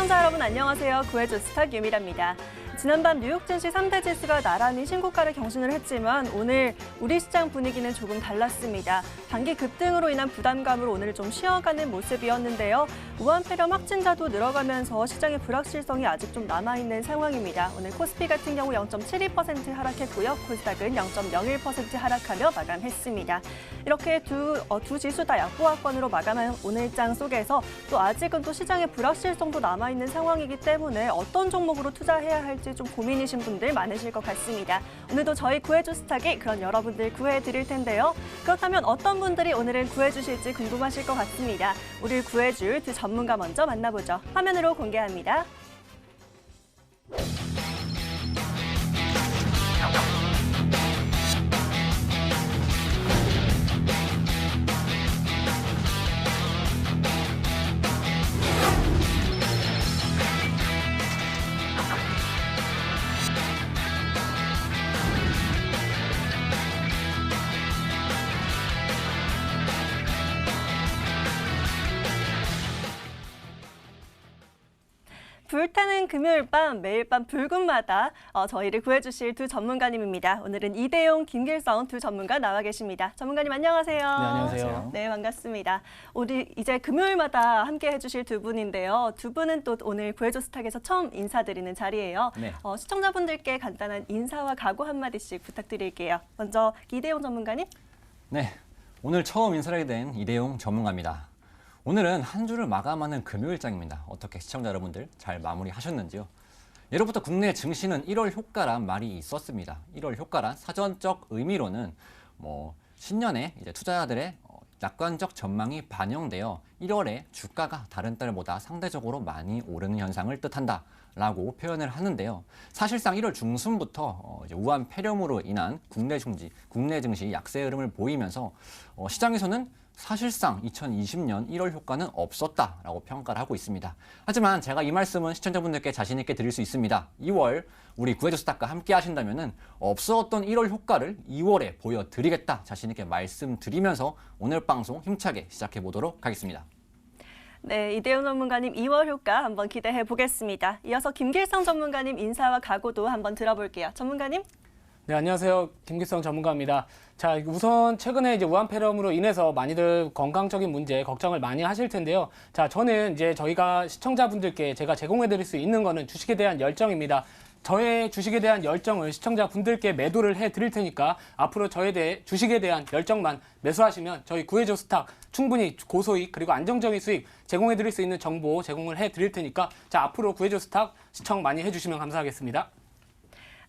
시청자 여러분 안녕하세요. 구해줘 스탁 유미라입니다. 지난밤 뉴욕 증시 3대 지수가 나란히 신고가를 경신을 했지만 오늘 우리 시장 분위기는 조금 달랐습니다. 단기 급등으로 인한 부담감으로 오늘 좀 쉬어가는 모습이었는데요. 우한 폐렴 확진자도 늘어가면서 시장의 불확실성이 아직 좀 남아있는 상황입니다. 오늘 코스피 같은 경우 0.72% 하락했고요. 코스닥은 0.01% 하락하며 마감했습니다. 이렇게 두 지수 다 약보합권으로 마감한 오늘장 속에서 또 아직은 또 시장의 불확실성도 남아있는 상황이기 때문에 어떤 종목으로 투자해야 할지 좀 고민이신 분들 많으실 것 같습니다. 오늘도 저희 구해줘 스탁이 그런 여러분들 구해드릴 텐데요. 그렇다면 어떤 분들이 오늘은 구해주실지 궁금하실 것 같습니다. 우리를 구해줄 두 전문가 먼저 만나보죠. 화면으로 공개합니다. 불타는 금요일 밤 매일 밤 붉은마다 저희를 구해주실 두 전문가님입니다. 오늘은 이대용, 김길성 두 전문가 나와 계십니다. 전문가님 안녕하세요. 네, 안녕하세요. 네, 반갑습니다. 우리 이제 금요일마다 함께 해주실 두 분인데요. 두 분은 또 오늘 구해줘 스탁에서 처음 인사드리는 자리예요. 네. 시청자분들께 간단한 인사와 각오 한마디씩 부탁드릴게요. 먼저 이대용 전문가님. 네, 오늘 처음 인사하게 된 이대용 전문가입니다. 오늘은 한 주를 마감하는 금요일장입니다. 어떻게 시청자 여러분들 잘 마무리하셨는지요? 예로부터 국내 증시는 1월 효과란 말이 있었습니다. 1월 효과란 사전적 의미로는 신년에 이제 투자자들의 낙관적 전망이 반영되어 1월에 주가가 다른 달보다 상대적으로 많이 오르는 현상을 뜻한다라고 표현을 하는데요. 사실상 1월 중순부터 이제 우한 폐렴으로 인한 국내 증시 약세 흐름을 보이면서 시장에서는 사실상 2020년 1월 효과는 없었다라고 평가를 하고 있습니다. 하지만 제가 이 말씀은 시청자분들께 자신 있게 드릴 수 있습니다. 2월 우리 구해줘 스탁과 함께 하신다면은 없었던 1월 효과를 2월에 보여드리겠다 자신 있게 말씀드리면서 오늘 방송 힘차게 시작해 보도록 하겠습니다. 네, 이대용 전문가님 2월 효과 한번 기대해 보겠습니다. 이어서 김길성 전문가님 인사와 각오도 한번 들어볼게요. 전문가님. 네, 안녕하세요. 김길성 전문가입니다. 자, 우선 최근에 이제 우한 폐렴으로 인해서 많이들 건강적인 문제 걱정을 많이 하실 텐데요. 자, 저는 이제 저희가 시청자분들께 제가 제공해 드릴 수 있는 거는 주식에 대한 열정입니다. 저의 주식에 대한 열정을 시청자분들께 매도를 해 드릴 테니까 앞으로 주식에 대한 열정만 매수하시면 저희 구해줘 스탁 충분히 고소익 그리고 안정적인 수익 제공해 드릴 수 있는 정보 제공을 해 드릴 테니까 자, 앞으로 구해줘 스탁 시청 많이 해 주시면 감사하겠습니다.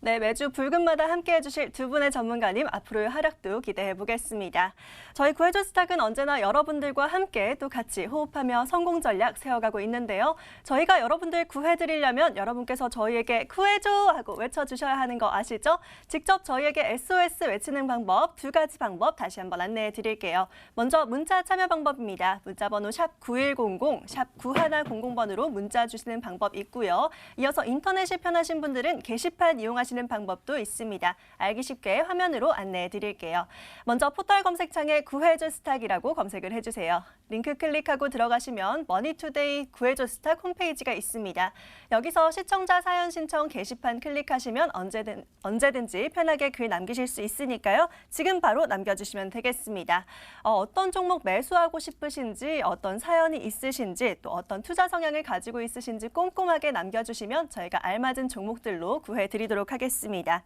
네, 매주 붉은마다 함께해 주실 두 분의 전문가님 앞으로의 활약도 기대해 보겠습니다. 저희 구해줘 스탁은 언제나 여러분들과 함께 또 같이 호흡하며 성공 전략 세워가고 있는데요. 저희가 여러분들 구해드리려면 여러분께서 저희에게 구해줘 하고 외쳐주셔야 하는 거 아시죠? 직접 저희에게 SOS 외치는 방법 두 가지 방법 다시 한번 안내해 드릴게요. 먼저 문자 참여 방법입니다. 문자 번호 샵 9100, 샵 9100번으로 문자 주시는 방법 있고요. 이어서 인터넷이 편하신 분들은 게시판 이용하시는 방법도 있습니다. 알기 쉽게 화면으로 안내해 드릴게요. 먼저 포털 검색창에 구해줘 스탁이라고 검색을 해주세요. 링크 클릭하고 들어가시면 머니투데이 구해줘 스탁 홈페이지가 있습니다. 여기서 시청자 사연 신청 게시판 클릭하시면 언제든지 편하게 글 남기실 수 있으니까요. 지금 바로 남겨주시면 되겠습니다. 어떤 종목 매수하고 싶으신지, 어떤 사연이 있으신지, 또 어떤 투자 성향을 가지고 있으신지 꼼꼼하게 남겨주시면 저희가 알맞은 종목들로 구해드리도록 하겠습니다.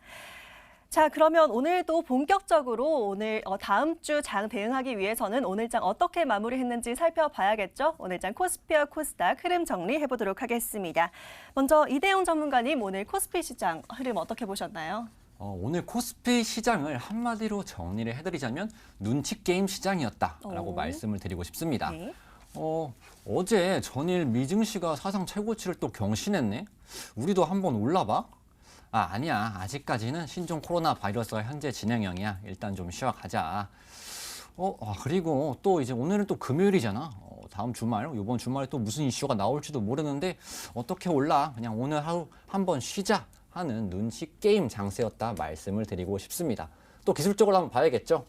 자, 그러면 오늘도 본격적으로 다음 주 장 대응하기 위해서는 오늘장 어떻게 마무리했는지 살펴봐야겠죠? 오늘장 코스피와 코스닥 흐름 정리해보도록 하겠습니다. 먼저 이대용 전문가님, 오늘 코스피 시장 흐름 어떻게 보셨나요? 오늘 코스피 시장을 한마디로 정리를 해드리자면 눈치 게임 시장이었다라고 말씀을 드리고 싶습니다. 네. 어제 전일 미증시가 사상 최고치를 또 경신했네? 우리도 한번 올라봐? 아니야. 아직까지는 신종 코로나 바이러스가 현재 진행형이야. 일단 좀 쉬어가자. 그리고 또 이제 오늘은 또 금요일이잖아. 다음 주말, 이번 주말에 또 무슨 이슈가 나올지도 모르는데 어떻게 올라? 그냥 오늘 하루 한번 쉬자 하는 눈치 게임 장세였다 말씀을 드리고 싶습니다. 또 기술적으로 한번 봐야겠죠?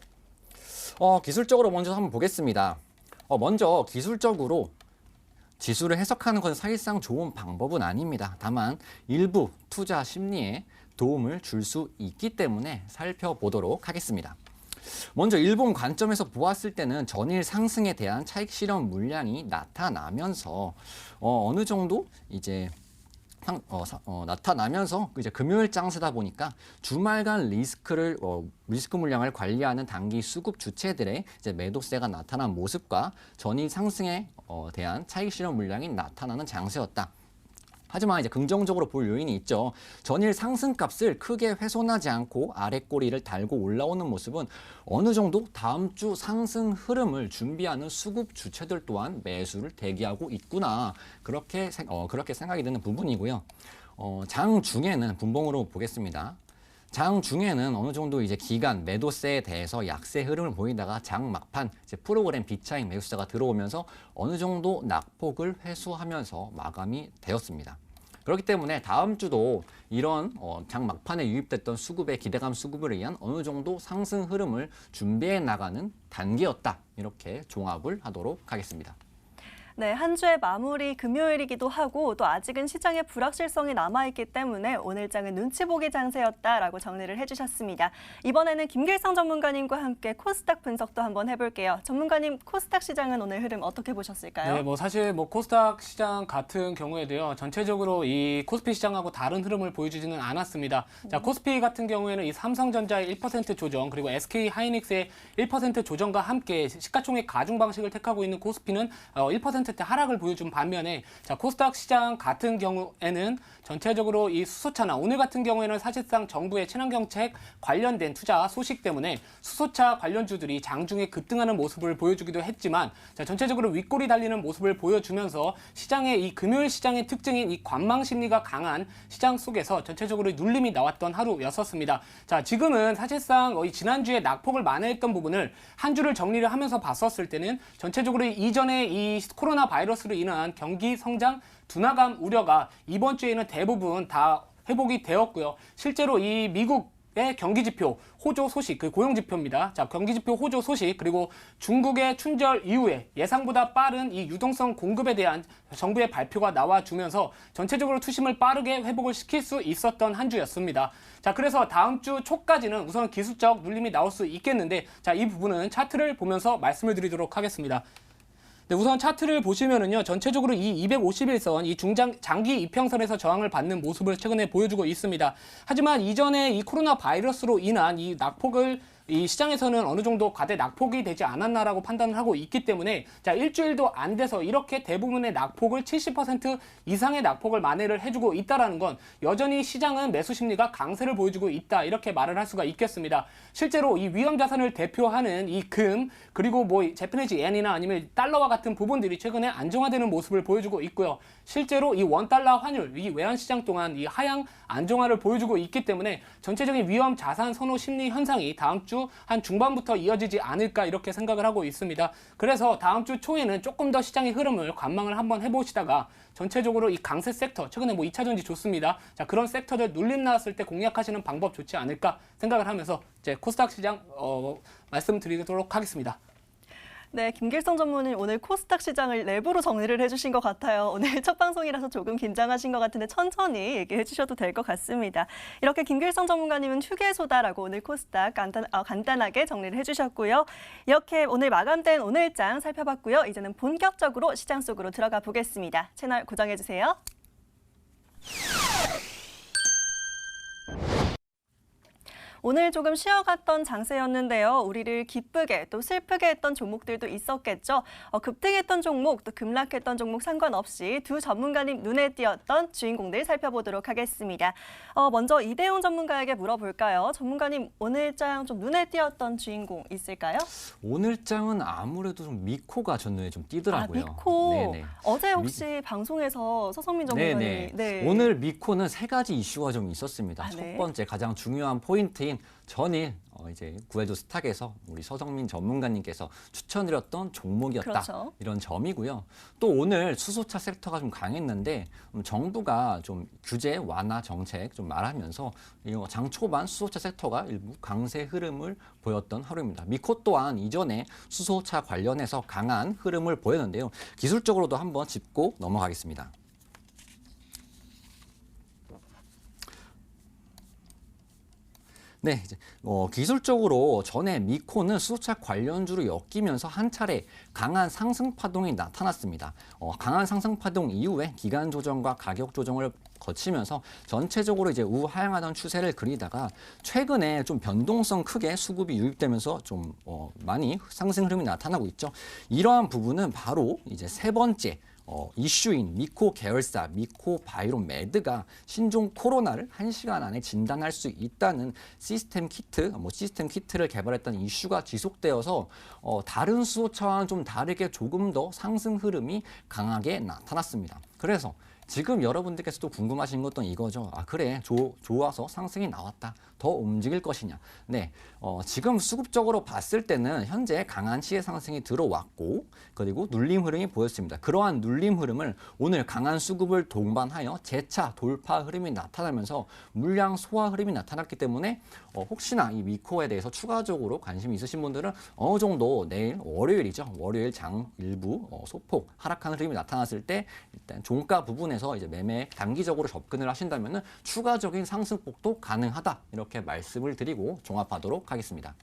기술적으로 먼저 한번 보겠습니다. 먼저 기술적으로 지수를 해석하는 것은 사실상 좋은 방법은 아닙니다. 다만 일부 투자 심리에 도움을 줄 수 있기 때문에 살펴보도록 하겠습니다. 먼저 일본 관점에서 보았을 때는 전일 상승에 대한 차익 실현 물량이 나타나면서 어느 정도 이제 나타나면서 이제 금요일 장세다 보니까 주말간 리스크 물량을 관리하는 단기 수급 주체들의 이제 매도세가 나타난 모습과 전일 상승에 대한 차익 실현 물량이 나타나는 장세였다. 하지만 이제 긍정적으로 볼 요인이 있죠. 전일 상승값을 크게 훼손하지 않고 아래 꼬리를 달고 올라오는 모습은 어느 정도 다음 주 상승 흐름을 준비하는 수급 주체들 또한 매수를 대기하고 있구나. 그렇게 생각이 드는 부분이고요. 장 중에는 분봉으로 보겠습니다. 장 중에는 어느 정도 이제 기간 매도세에 대해서 약세 흐름을 보이다가 장 막판 이제 프로그램 비차익 매수세가 들어오면서 어느 정도 낙폭을 회수하면서 마감이 되었습니다. 그렇기 때문에 다음 주도 이런 장 막판에 유입됐던 수급의 기대감 수급을 위한 어느 정도 상승 흐름을 준비해 나가는 단계였다. 이렇게 종합을 하도록 하겠습니다. 네, 한 주의 마무리 금요일이기도 하고 또 아직은 시장에 불확실성이 남아있기 때문에 오늘 장은 눈치 보기 장세였다라고 정리를 해주셨습니다. 이번에는 김길성 전문가님과 함께 코스닥 분석도 한번 해볼게요. 전문가님, 코스닥 시장은 오늘 흐름 어떻게 보셨을까요? 네, 사실 코스닥 시장 같은 경우에도요, 전체적으로 이 코스피 시장하고 다른 흐름을 보여주지는 않았습니다. 자, 코스피 같은 경우에는 이 삼성전자의 1% 조정, 그리고 SK 하이닉스의 1% 조정과 함께 시가총액 가중 방식을 택하고 있는 코스피는 1% 하락을 보여준 반면에, 자, 코스닥 시장 같은 경우에는 전체적으로 이 수소차나 오늘 같은 경우에는 사실상 정부의 친환경책 관련된 투자 소식 때문에 수소차 관련주들이 장중에 급등하는 모습을 보여주기도 했지만, 자, 전체적으로 윗골이 달리는 모습을 보여주면서 시장의 이 금요일 시장의 특징인 이 관망 심리가 강한 시장 속에서 전체적으로 눌림이 나왔던 하루였었습니다. 자, 지금은 사실상 이 지난주에 낙폭을 만회했던 부분을 한 주를 정리를 하면서 봤었을 때는 전체적으로 이전에 이 코로나 바이러스로 인한 경기 성장 둔화감 우려가 이번 주에는 대부분 다 회복이 되었고요. 실제로 이 미국의 경기지표 호조 소식, 그 고용지표입니다. 자, 경기지표 호조 소식, 그리고 중국의 춘절 이후에 예상보다 빠른 이 유동성 공급에 대한 정부의 발표가 나와주면서 전체적으로 투심을 빠르게 회복을 시킬 수 있었던 한 주였습니다. 자, 그래서 다음 주 초까지는 우선 기술적 눌림이 나올 수 있겠는데, 자, 이 부분은 차트를 보면서 말씀을 드리도록 하겠습니다. 네, 우선 차트를 보시면은요, 전체적으로 이 251선, 이 장기 이평선에서 저항을 받는 모습을 최근에 보여주고 있습니다. 하지만 이전에 이 코로나 바이러스로 인한 이 낙폭을 이 시장에서는 어느 정도 과대 낙폭이 되지 않았나라고 판단을 하고 있기 때문에, 자, 일주일도 안 돼서 이렇게 대부분의 낙폭을 70% 이상의 낙폭을 만회를 해주고 있다라는 건 여전히 시장은 매수 심리가 강세를 보여주고 있다, 이렇게 말을 할 수가 있겠습니다. 실제로 이 위험 자산을 대표하는 이 금, 그리고 재패니즈 엔이나 아니면 달러와 같은 부분들이 최근에 안정화되는 모습을 보여주고 있고요. 실제로 이 원달러 환율, 이 외환 시장 동안 이 하향 안정화를 보여주고 있기 때문에 전체적인 위험 자산 선호 심리 현상이 다음 주 한 중반부터 이어지지 않을까, 이렇게 생각을 하고 있습니다. 그래서 다음 주 초에는 조금 더 시장의 흐름을 관망을 한번 해보시다가 전체적으로 이 강세 섹터, 최근에 2차전지 좋습니다. 자, 그런 섹터들 눌림 나왔을 때 공략하시는 방법 좋지 않을까 생각을 하면서 이제 코스닥 시장 말씀드리도록 하겠습니다. 네, 김길성 전문은 오늘 코스닥 시장을 랩으로 정리를 해주신 것 같아요. 오늘 첫 방송이라서 조금 긴장하신 것 같은데 천천히 얘기해 주셔도 될 것 같습니다. 이렇게 김길성 전문가님은 휴게소다라고 오늘 코스닥 간단하게 정리를 해주셨고요. 이렇게 오늘 마감된 오늘장 살펴봤고요. 이제는 본격적으로 시장 속으로 들어가 보겠습니다. 채널 고정해 주세요. 오늘 조금 쉬어갔던 장세였는데요. 우리를 기쁘게 또 슬프게 했던 종목들도 있었겠죠. 급등했던 종목, 또 급락했던 종목 상관없이 두 전문가님 눈에 띄었던 주인공들 살펴보도록 하겠습니다. 먼저 이대용 전문가에게 물어볼까요? 전문가님, 오늘장 좀 눈에 띄었던 주인공 있을까요? 오늘장은 아무래도 좀 미코가 전 눈에 좀 띄더라고요. 미코. 네네. 어제 혹시 방송에서 서성민 전문가님이 네네. 오늘 미코는 세 가지 이슈가 좀 있었습니다. 첫 네. 번째 가장 중요한 포인트인 주제인 전일 이제 구해줘 스탁에서 우리 서성민 전문가님께서 추천드렸던 종목이었다. 그렇죠. 이런 점이고요. 또 오늘 수소차 섹터가 좀 강했는데 정부가 좀 규제 완화 정책 좀 말하면서 장 초반 수소차 섹터가 일부 강세 흐름을 보였던 하루입니다. 미코 또한 이전에 수소차 관련해서 강한 흐름을 보였는데요. 기술적으로도 한번 짚고 넘어가겠습니다. 네, 이제 기술적으로 전에 미코는 수소차 관련주로 엮이면서 한 차례 강한 상승 파동이 나타났습니다. 강한 상승 파동 이후에 기간 조정과 가격 조정을 거치면서 전체적으로 이제 우하향하던 추세를 그리다가 최근에 좀 변동성 크게 수급이 유입되면서 좀 많이 상승 흐름이 나타나고 있죠. 이러한 부분은 바로 이제 세 번째 이슈인 미코 계열사 미코 바이로메드가 신종 코로나를 1시간 안에 진단할 수 있다는 시스템 키트를 개발했다는 이슈가 지속되어서 다른 수소차와는 좀 다르게 조금 더 상승 흐름이 강하게 나타났습니다. 그래서 지금 여러분들께서도 궁금하신 것도 이거죠. 아, 그래. 좋아서 상승이 나왔다. 더 움직일 것이냐. 네. 지금 수급적으로 봤을 때는 현재 강한 시세 상승이 들어왔고, 그리고 눌림 흐름이 보였습니다. 그러한 눌림 흐름을 오늘 강한 수급을 동반하여 재차 돌파 흐름이 나타나면서 물량 소화 흐름이 나타났기 때문에 혹시나 이 미코에 대해서 추가적으로 관심이 있으신 분들은 어느 정도 내일 월요일이죠. 월요일 장 일부 소폭 하락하는 흐름이 나타났을 때 일단 종가 부분에서 이제 매매 단기적으로 접근을 하신다면은 추가적인 상승폭도 가능하다. 이렇게 말씀을 드리고 종합하도록 하겠습니다.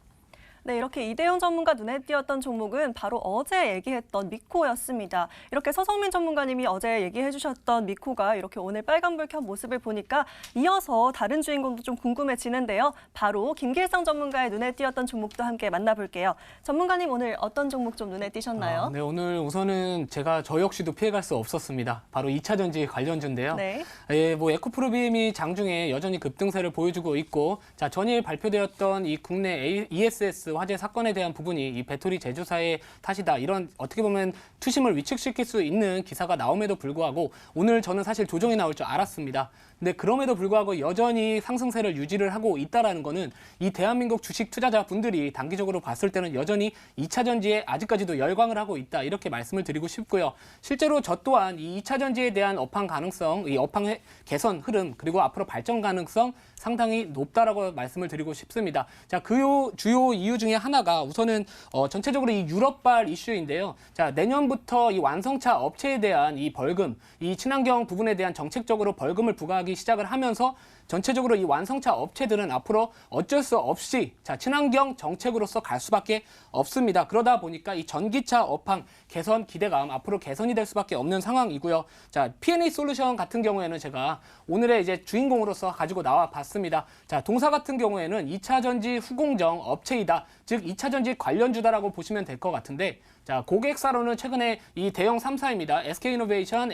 네, 이렇게 이대용 전문가 눈에 띄었던 종목은 바로 어제 얘기했던 미코였습니다. 이렇게 서성민 전문가님이 어제 얘기해 주셨던 미코가 이렇게 오늘 빨간불 켠 모습을 보니까 이어서 다른 주인공도 좀 궁금해지는데요. 바로 김길성 전문가의 눈에 띄었던 종목도 함께 만나볼게요. 전문가님 오늘 어떤 종목 좀 눈에 띄셨나요? 네, 오늘 우선은 저 역시도 피해갈 수 없었습니다. 바로 2차 전지 관련주인데요. 네. 에코프로비엠이 장중에 여전히 급등세를 보여주고 있고, 자, 전일 발표되었던 이 국내 ESS 화재 사건에 대한 부분이 이 배터리 제조사의 탓이다. 이런 어떻게 보면 투심을 위축시킬 수 있는 기사가 나옴에도 불구하고 오늘 저는 사실 조정이 나올 줄 알았습니다. 근데 그럼에도 불구하고 여전히 상승세를 유지를 하고 있다라는 거는 이 대한민국 주식 투자자분들이 단기적으로 봤을 때는 여전히 2차 전지에 아직까지도 열광을 하고 있다. 이렇게 말씀을 드리고 싶고요. 실제로 저 또한 이 2차 전지에 대한 업황 가능성, 이 업황의 개선 흐름, 그리고 앞으로 발전 가능성 상당히 높다라고 말씀을 드리고 싶습니다. 자, 그 주요 이유 중에 하나가 우선은 전체적으로 이 유럽발 이슈인데요. 자, 내년부터 이 완성차 업체에 대한 이 벌금, 이 친환경 부분에 대한 정책적으로 벌금을 부과하기 시작을 하면서 전체적으로 이 완성차 업체들은 앞으로 어쩔 수 없이 친환경 정책으로서 갈 수밖에 없습니다. 그러다 보니까 이 전기차 업황 개선 기대감 앞으로 개선이 될 수밖에 없는 상황이고요. 자, P&A 솔루션 같은 경우에는 제가 오늘의 이제 주인공으로서 가지고 나와 봤습니다. 자, 동사 같은 경우에는 2차 전지 후공정 업체이다. 즉 2차 전지 관련주다라고 보시면 될 것 같은데, 자, 고객사로는 최근에 이 대형 3사입니다. SK이노베이션,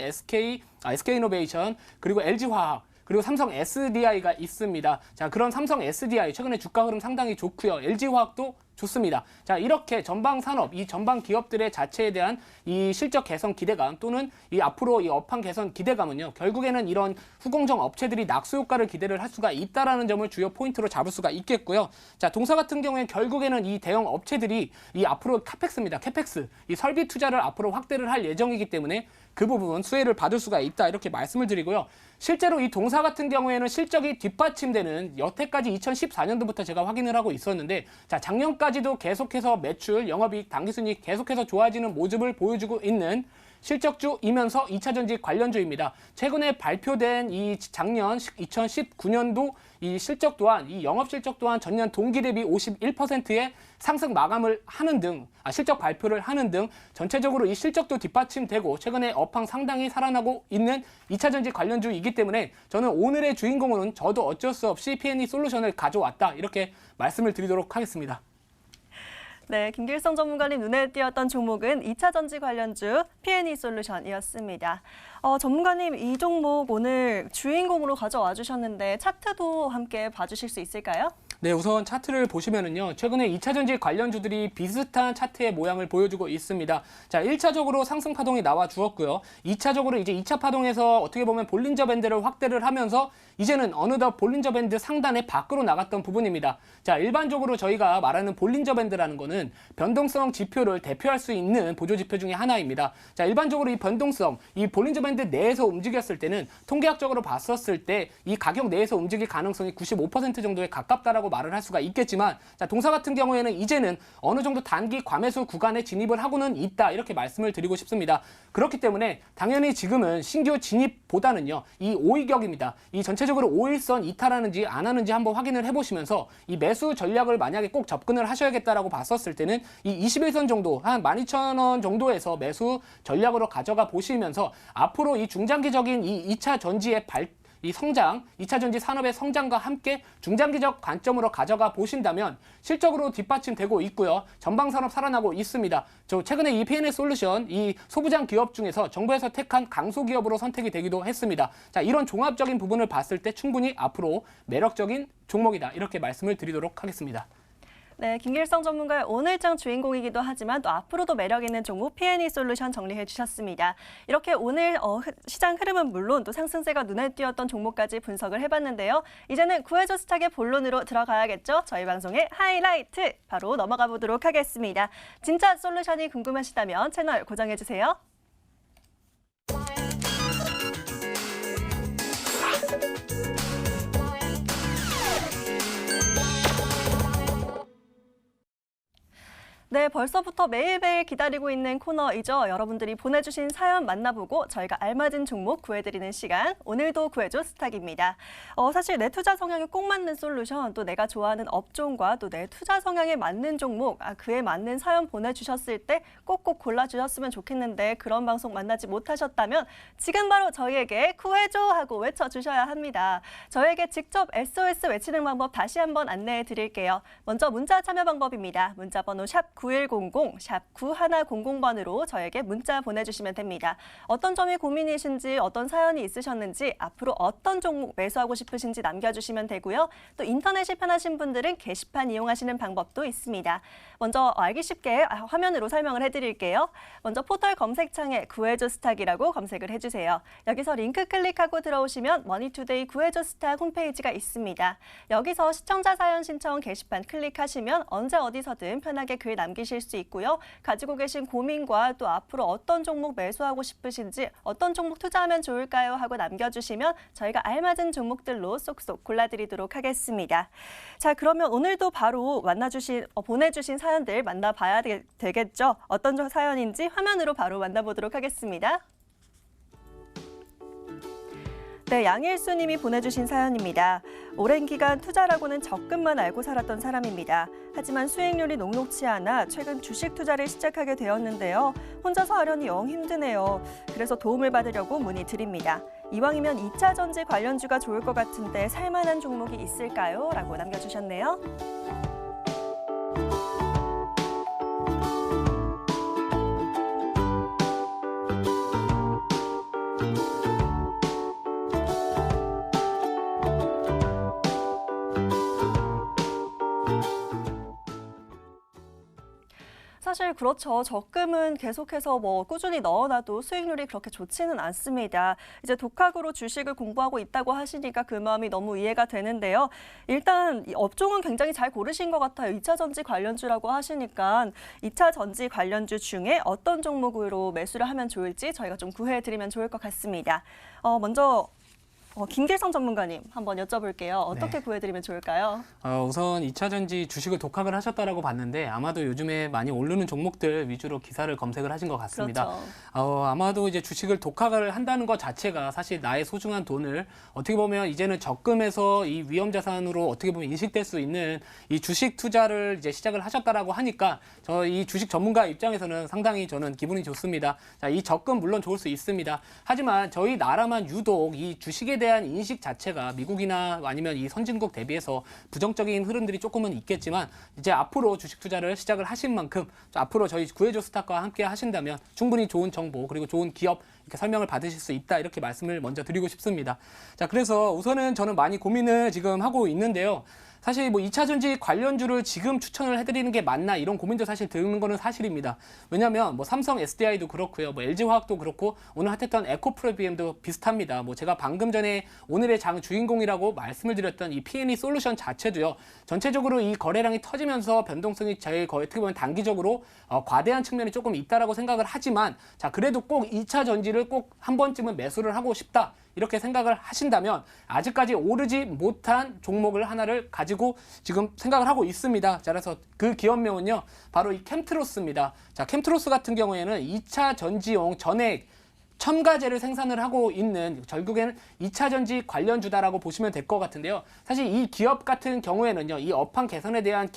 SK이노베이션, 그리고 LG화학, 그리고 삼성 SDI가 있습니다. 자, 그런 삼성 SDI 최근에 주가 흐름 상당히 좋고요. LG화학도 좋습니다. 자, 이렇게 전방 산업, 이 전방 기업들의 자체에 대한 이 실적 개선 기대감 또는 이 앞으로 이 업황 개선 기대감은요, 결국에는 이런 후공정 업체들이 낙수 효과를 기대를 할 수가 있다라는 점을 주요 포인트로 잡을 수가 있겠고요. 자, 동사 같은 경우에 결국에는 이 대형 업체들이 이 앞으로 카펙스입니다. 캐펙스, 이 설비 투자를 앞으로 확대를 할 예정이기 때문에 그 부분 수혜를 받을 수가 있다. 이렇게 말씀을 드리고요. 실제로 이 동사 같은 경우에는 실적이 뒷받침되는 여태까지 2014년도부터 제가 확인을 하고 있었는데, 자, 작년까지도 계속해서 매출, 영업이익, 당기순이익 계속해서 좋아지는 모습을 보여주고 있는 실적주이면서 2차 전지 관련주입니다. 최근에 발표된 이 작년 2019년도 이 실적 또한, 이 영업 실적 또한 전년 동기 대비 51%의 상승 마감을 하는 등, 실적 발표를 하는 등 전체적으로 이 실적도 뒷받침되고 최근에 업황 상당히 살아나고 있는 2차 전지 관련주이기 때문에 저는 오늘의 주인공은 저도 어쩔 수 없이 P&E 솔루션을 가져왔다. 이렇게 말씀을 드리도록 하겠습니다. 네, 김길성 전문가님 눈에 띄었던 종목은 2차 전지 관련주 P&E 솔루션이었습니다. 전문가님, 이 종목 오늘 주인공으로 가져와 주셨는데 차트도 함께 봐주실 수 있을까요? 네, 우선 차트를 보시면은요. 최근에 2차 전지 관련주들이 비슷한 차트의 모양을 보여주고 있습니다. 자, 1차적으로 상승 파동이 나와 주었고요. 2차적으로 이제 2차 파동에서 어떻게 보면 볼린저 밴드를 확대를 하면서 이제는 어느덧 볼린저 밴드 상단의 밖으로 나갔던 부분입니다. 자, 일반적으로 저희가 말하는 볼린저 밴드라는 거는 변동성 지표를 대표할 수 있는 보조 지표 중에 하나입니다. 자, 일반적으로 이 변동성, 이 볼린저 밴드 내에서 움직였을 때는 통계학적으로 봤었을 때 이 가격 내에서 움직일 가능성이 95% 정도에 가깝다라고 말을 할 수가 있겠지만, 자, 동사 같은 경우에는 이제는 어느 정도 단기 과매수 구간에 진입을 하고는 있다, 이렇게 말씀을 드리고 싶습니다. 그렇기 때문에 당연히 지금은 신규 진입보다는요, 이 5일격입니다. 이 전체적으로 5일선 이탈하는지 안 하는지 한번 확인을 해보시면서 이 매수 전략을 만약에 꼭 접근을 하셔야겠다라고 봤었을 때는 이 21선 정도, 한 12,000원 정도에서 매수 전략으로 가져가 보시면서 앞으로 이 중장기적인 이 2차 전지의 이 성장, 2차 전지 산업의 성장과 함께 중장기적 관점으로 가져가 보신다면 실적으로 뒷받침되고 있고요. 전방 산업 살아나고 있습니다. 저 최근에 이 P&S 솔루션, 이 소부장 기업 중에서 정부에서 택한 강소 기업으로 선택이 되기도 했습니다. 자, 이런 종합적인 부분을 봤을 때 충분히 앞으로 매력적인 종목이다, 이렇게 말씀을 드리도록 하겠습니다. 네, 김길성 전문가의 오늘장 주인공이기도 하지만 또 앞으로도 매력 있는 종목 P&E 솔루션 정리해 주셨습니다. 이렇게 오늘 시장 흐름은 물론 또 상승세가 눈에 띄었던 종목까지 분석을 해봤는데요. 이제는 구해줘 스탁의 본론으로 들어가야겠죠. 저희 방송의 하이라이트 바로 넘어가 보도록 하겠습니다. 진짜 솔루션이 궁금하시다면 채널 고정해 주세요. 네, 벌써부터 매일매일 기다리고 있는 코너이죠. 여러분들이 보내주신 사연 만나보고 저희가 알맞은 종목 구해드리는 시간, 오늘도 구해줘 스탁입니다. 사실 내 투자 성향에 꼭 맞는 솔루션, 또 내가 좋아하는 업종과 또 내 투자 성향에 맞는 종목, 그에 맞는 사연 보내주셨을 때 꼭꼭 골라주셨으면 좋겠는데 그런 방송 만나지 못하셨다면 지금 바로 저희에게 구해줘 하고 외쳐주셔야 합니다. 저에게 직접 SOS 외치는 방법 다시 한번 안내해 드릴게요. 먼저 문자 참여 방법입니다. 문자 번호 샵 9100, 샵 9100번으로 저에게 문자 보내주시면 됩니다. 어떤 점이 고민이신지, 어떤 사연이 있으셨는지, 앞으로 어떤 종목 매수하고 싶으신지 남겨주시면 되고요. 또 인터넷이 편하신 분들은 게시판 이용하시는 방법도 있습니다. 먼저 알기 쉽게 화면으로 설명을 해드릴게요. 먼저 포털 검색창에 구해줘 스탁이라고 검색을 해주세요. 여기서 링크 클릭하고 들어오시면 머니투데이 구해줘 스탁 홈페이지가 있습니다. 여기서 시청자 사연 신청 게시판 클릭하시면 언제 어디서든 편하게 글 남기실 수 있고요. 가지고 계신 고민과 또 앞으로 어떤 종목 매수하고 싶으신지, 어떤 종목 투자하면 좋을까요? 하고 남겨주시면 저희가 알맞은 종목들로 쏙쏙 골라드리도록 하겠습니다. 자, 그러면 오늘도 바로 보내주신 사연들 만나봐야 되겠죠? 어떤 사연인지 화면으로 바로 만나보도록 하겠습니다. 네, 양일수 님이 보내주신 사연입니다. 오랜 기간 투자라고는 적금만 알고 살았던 사람입니다. 하지만 수익률이 녹록치 않아 최근 주식 투자를 시작하게 되었는데요. 혼자서 하려니 영 힘드네요. 그래서 도움을 받으려고 문의드립니다. 이왕이면 2차 전지 관련주가 좋을 것 같은데 살만한 종목이 있을까요? 라고 남겨주셨네요. 사실 그렇죠. 적금은 계속해서 꾸준히 넣어놔도 수익률이 그렇게 좋지는 않습니다. 이제 독학으로 주식을 공부하고 있다고 하시니까 그 마음이 너무 이해가 되는데요. 일단 이 업종은 굉장히 잘 고르신 것 같아요. 2차 전지 관련주라고 하시니까 2차 전지 관련주 중에 어떤 종목으로 매수를 하면 좋을지 저희가 좀 구해드리면 좋을 것 같습니다. 먼저 김길성 전문가님 한번 여쭤볼게요. 어떻게 구해드리면 좋을까요? 우선 2차 전지 주식을 독학을 하셨다라고 봤는데 아마도 요즘에 많이 오르는 종목들 위주로 기사를 검색을 하신 것 같습니다. 그렇죠. 아마도 이제 주식을 독학을 한다는 것 자체가 사실 나의 소중한 돈을 어떻게 보면 이제는 적금에서 이 위험 자산으로 어떻게 보면 인식될 수 있는 이 주식 투자를 이제 시작을 하셨다라고 하니까 저 이 주식 전문가 입장에서는 상당히 저는 기분이 좋습니다. 자, 이 적금 물론 좋을 수 있습니다. 하지만 저희 나라만 유독 이 주식에 대한 인식 자체가 미국이나 아니면 이 선진국 대비해서 부정적인 흐름들이 조금은 있겠지만 이제 앞으로 주식 투자를 시작을 하신 만큼 앞으로 저희 구해줘 스탁과 함께 하신다면 충분히 좋은 정보 그리고 좋은 기업 이렇게 설명을 받으실 수 있다 이렇게 말씀을 먼저 드리고 싶습니다. 자, 그래서 우선은 저는 많이 고민을 지금 하고 있는데요. 사실 뭐 2차 전지 관련주를 지금 추천을 해드리는 게 맞나 이런 고민도 사실 드는 거는 사실입니다. 왜냐하면 뭐 삼성 SDI도 그렇고요, 뭐 LG화학도 그렇고 오늘 핫했던 에코프로비엠도 비슷합니다. 뭐 제가 방금 전에 오늘의 장 주인공이라고 말씀을 드렸던 이 P&E 솔루션 자체도요, 전체적으로 이 거래량이 터지면서 변동성이 제일 거의 어떻게 보면 단기적으로 과대한 측면이 조금 있다라고 생각을 하지만, 자 그래도 꼭 2차 전지를 꼭 한 번쯤은 매수를 하고 싶다. 이렇게 생각을 하신다면 아직까지 오르지 못한 종목을 하나를 가지고 지금 생각을 하고 있습니다. 자, 그래서 그 기업명은요, 바로 이 캠트로스입니다. 자, 캠트로스 같은 경우에는 2차 전지용 전액 첨가제를 생산을 하고 있는 결국에는 2차 전지 관련주다라고 보시면 될 것 같은데요. 사실 이 기업 같은 경우에는요, 이 업황 개선에 대한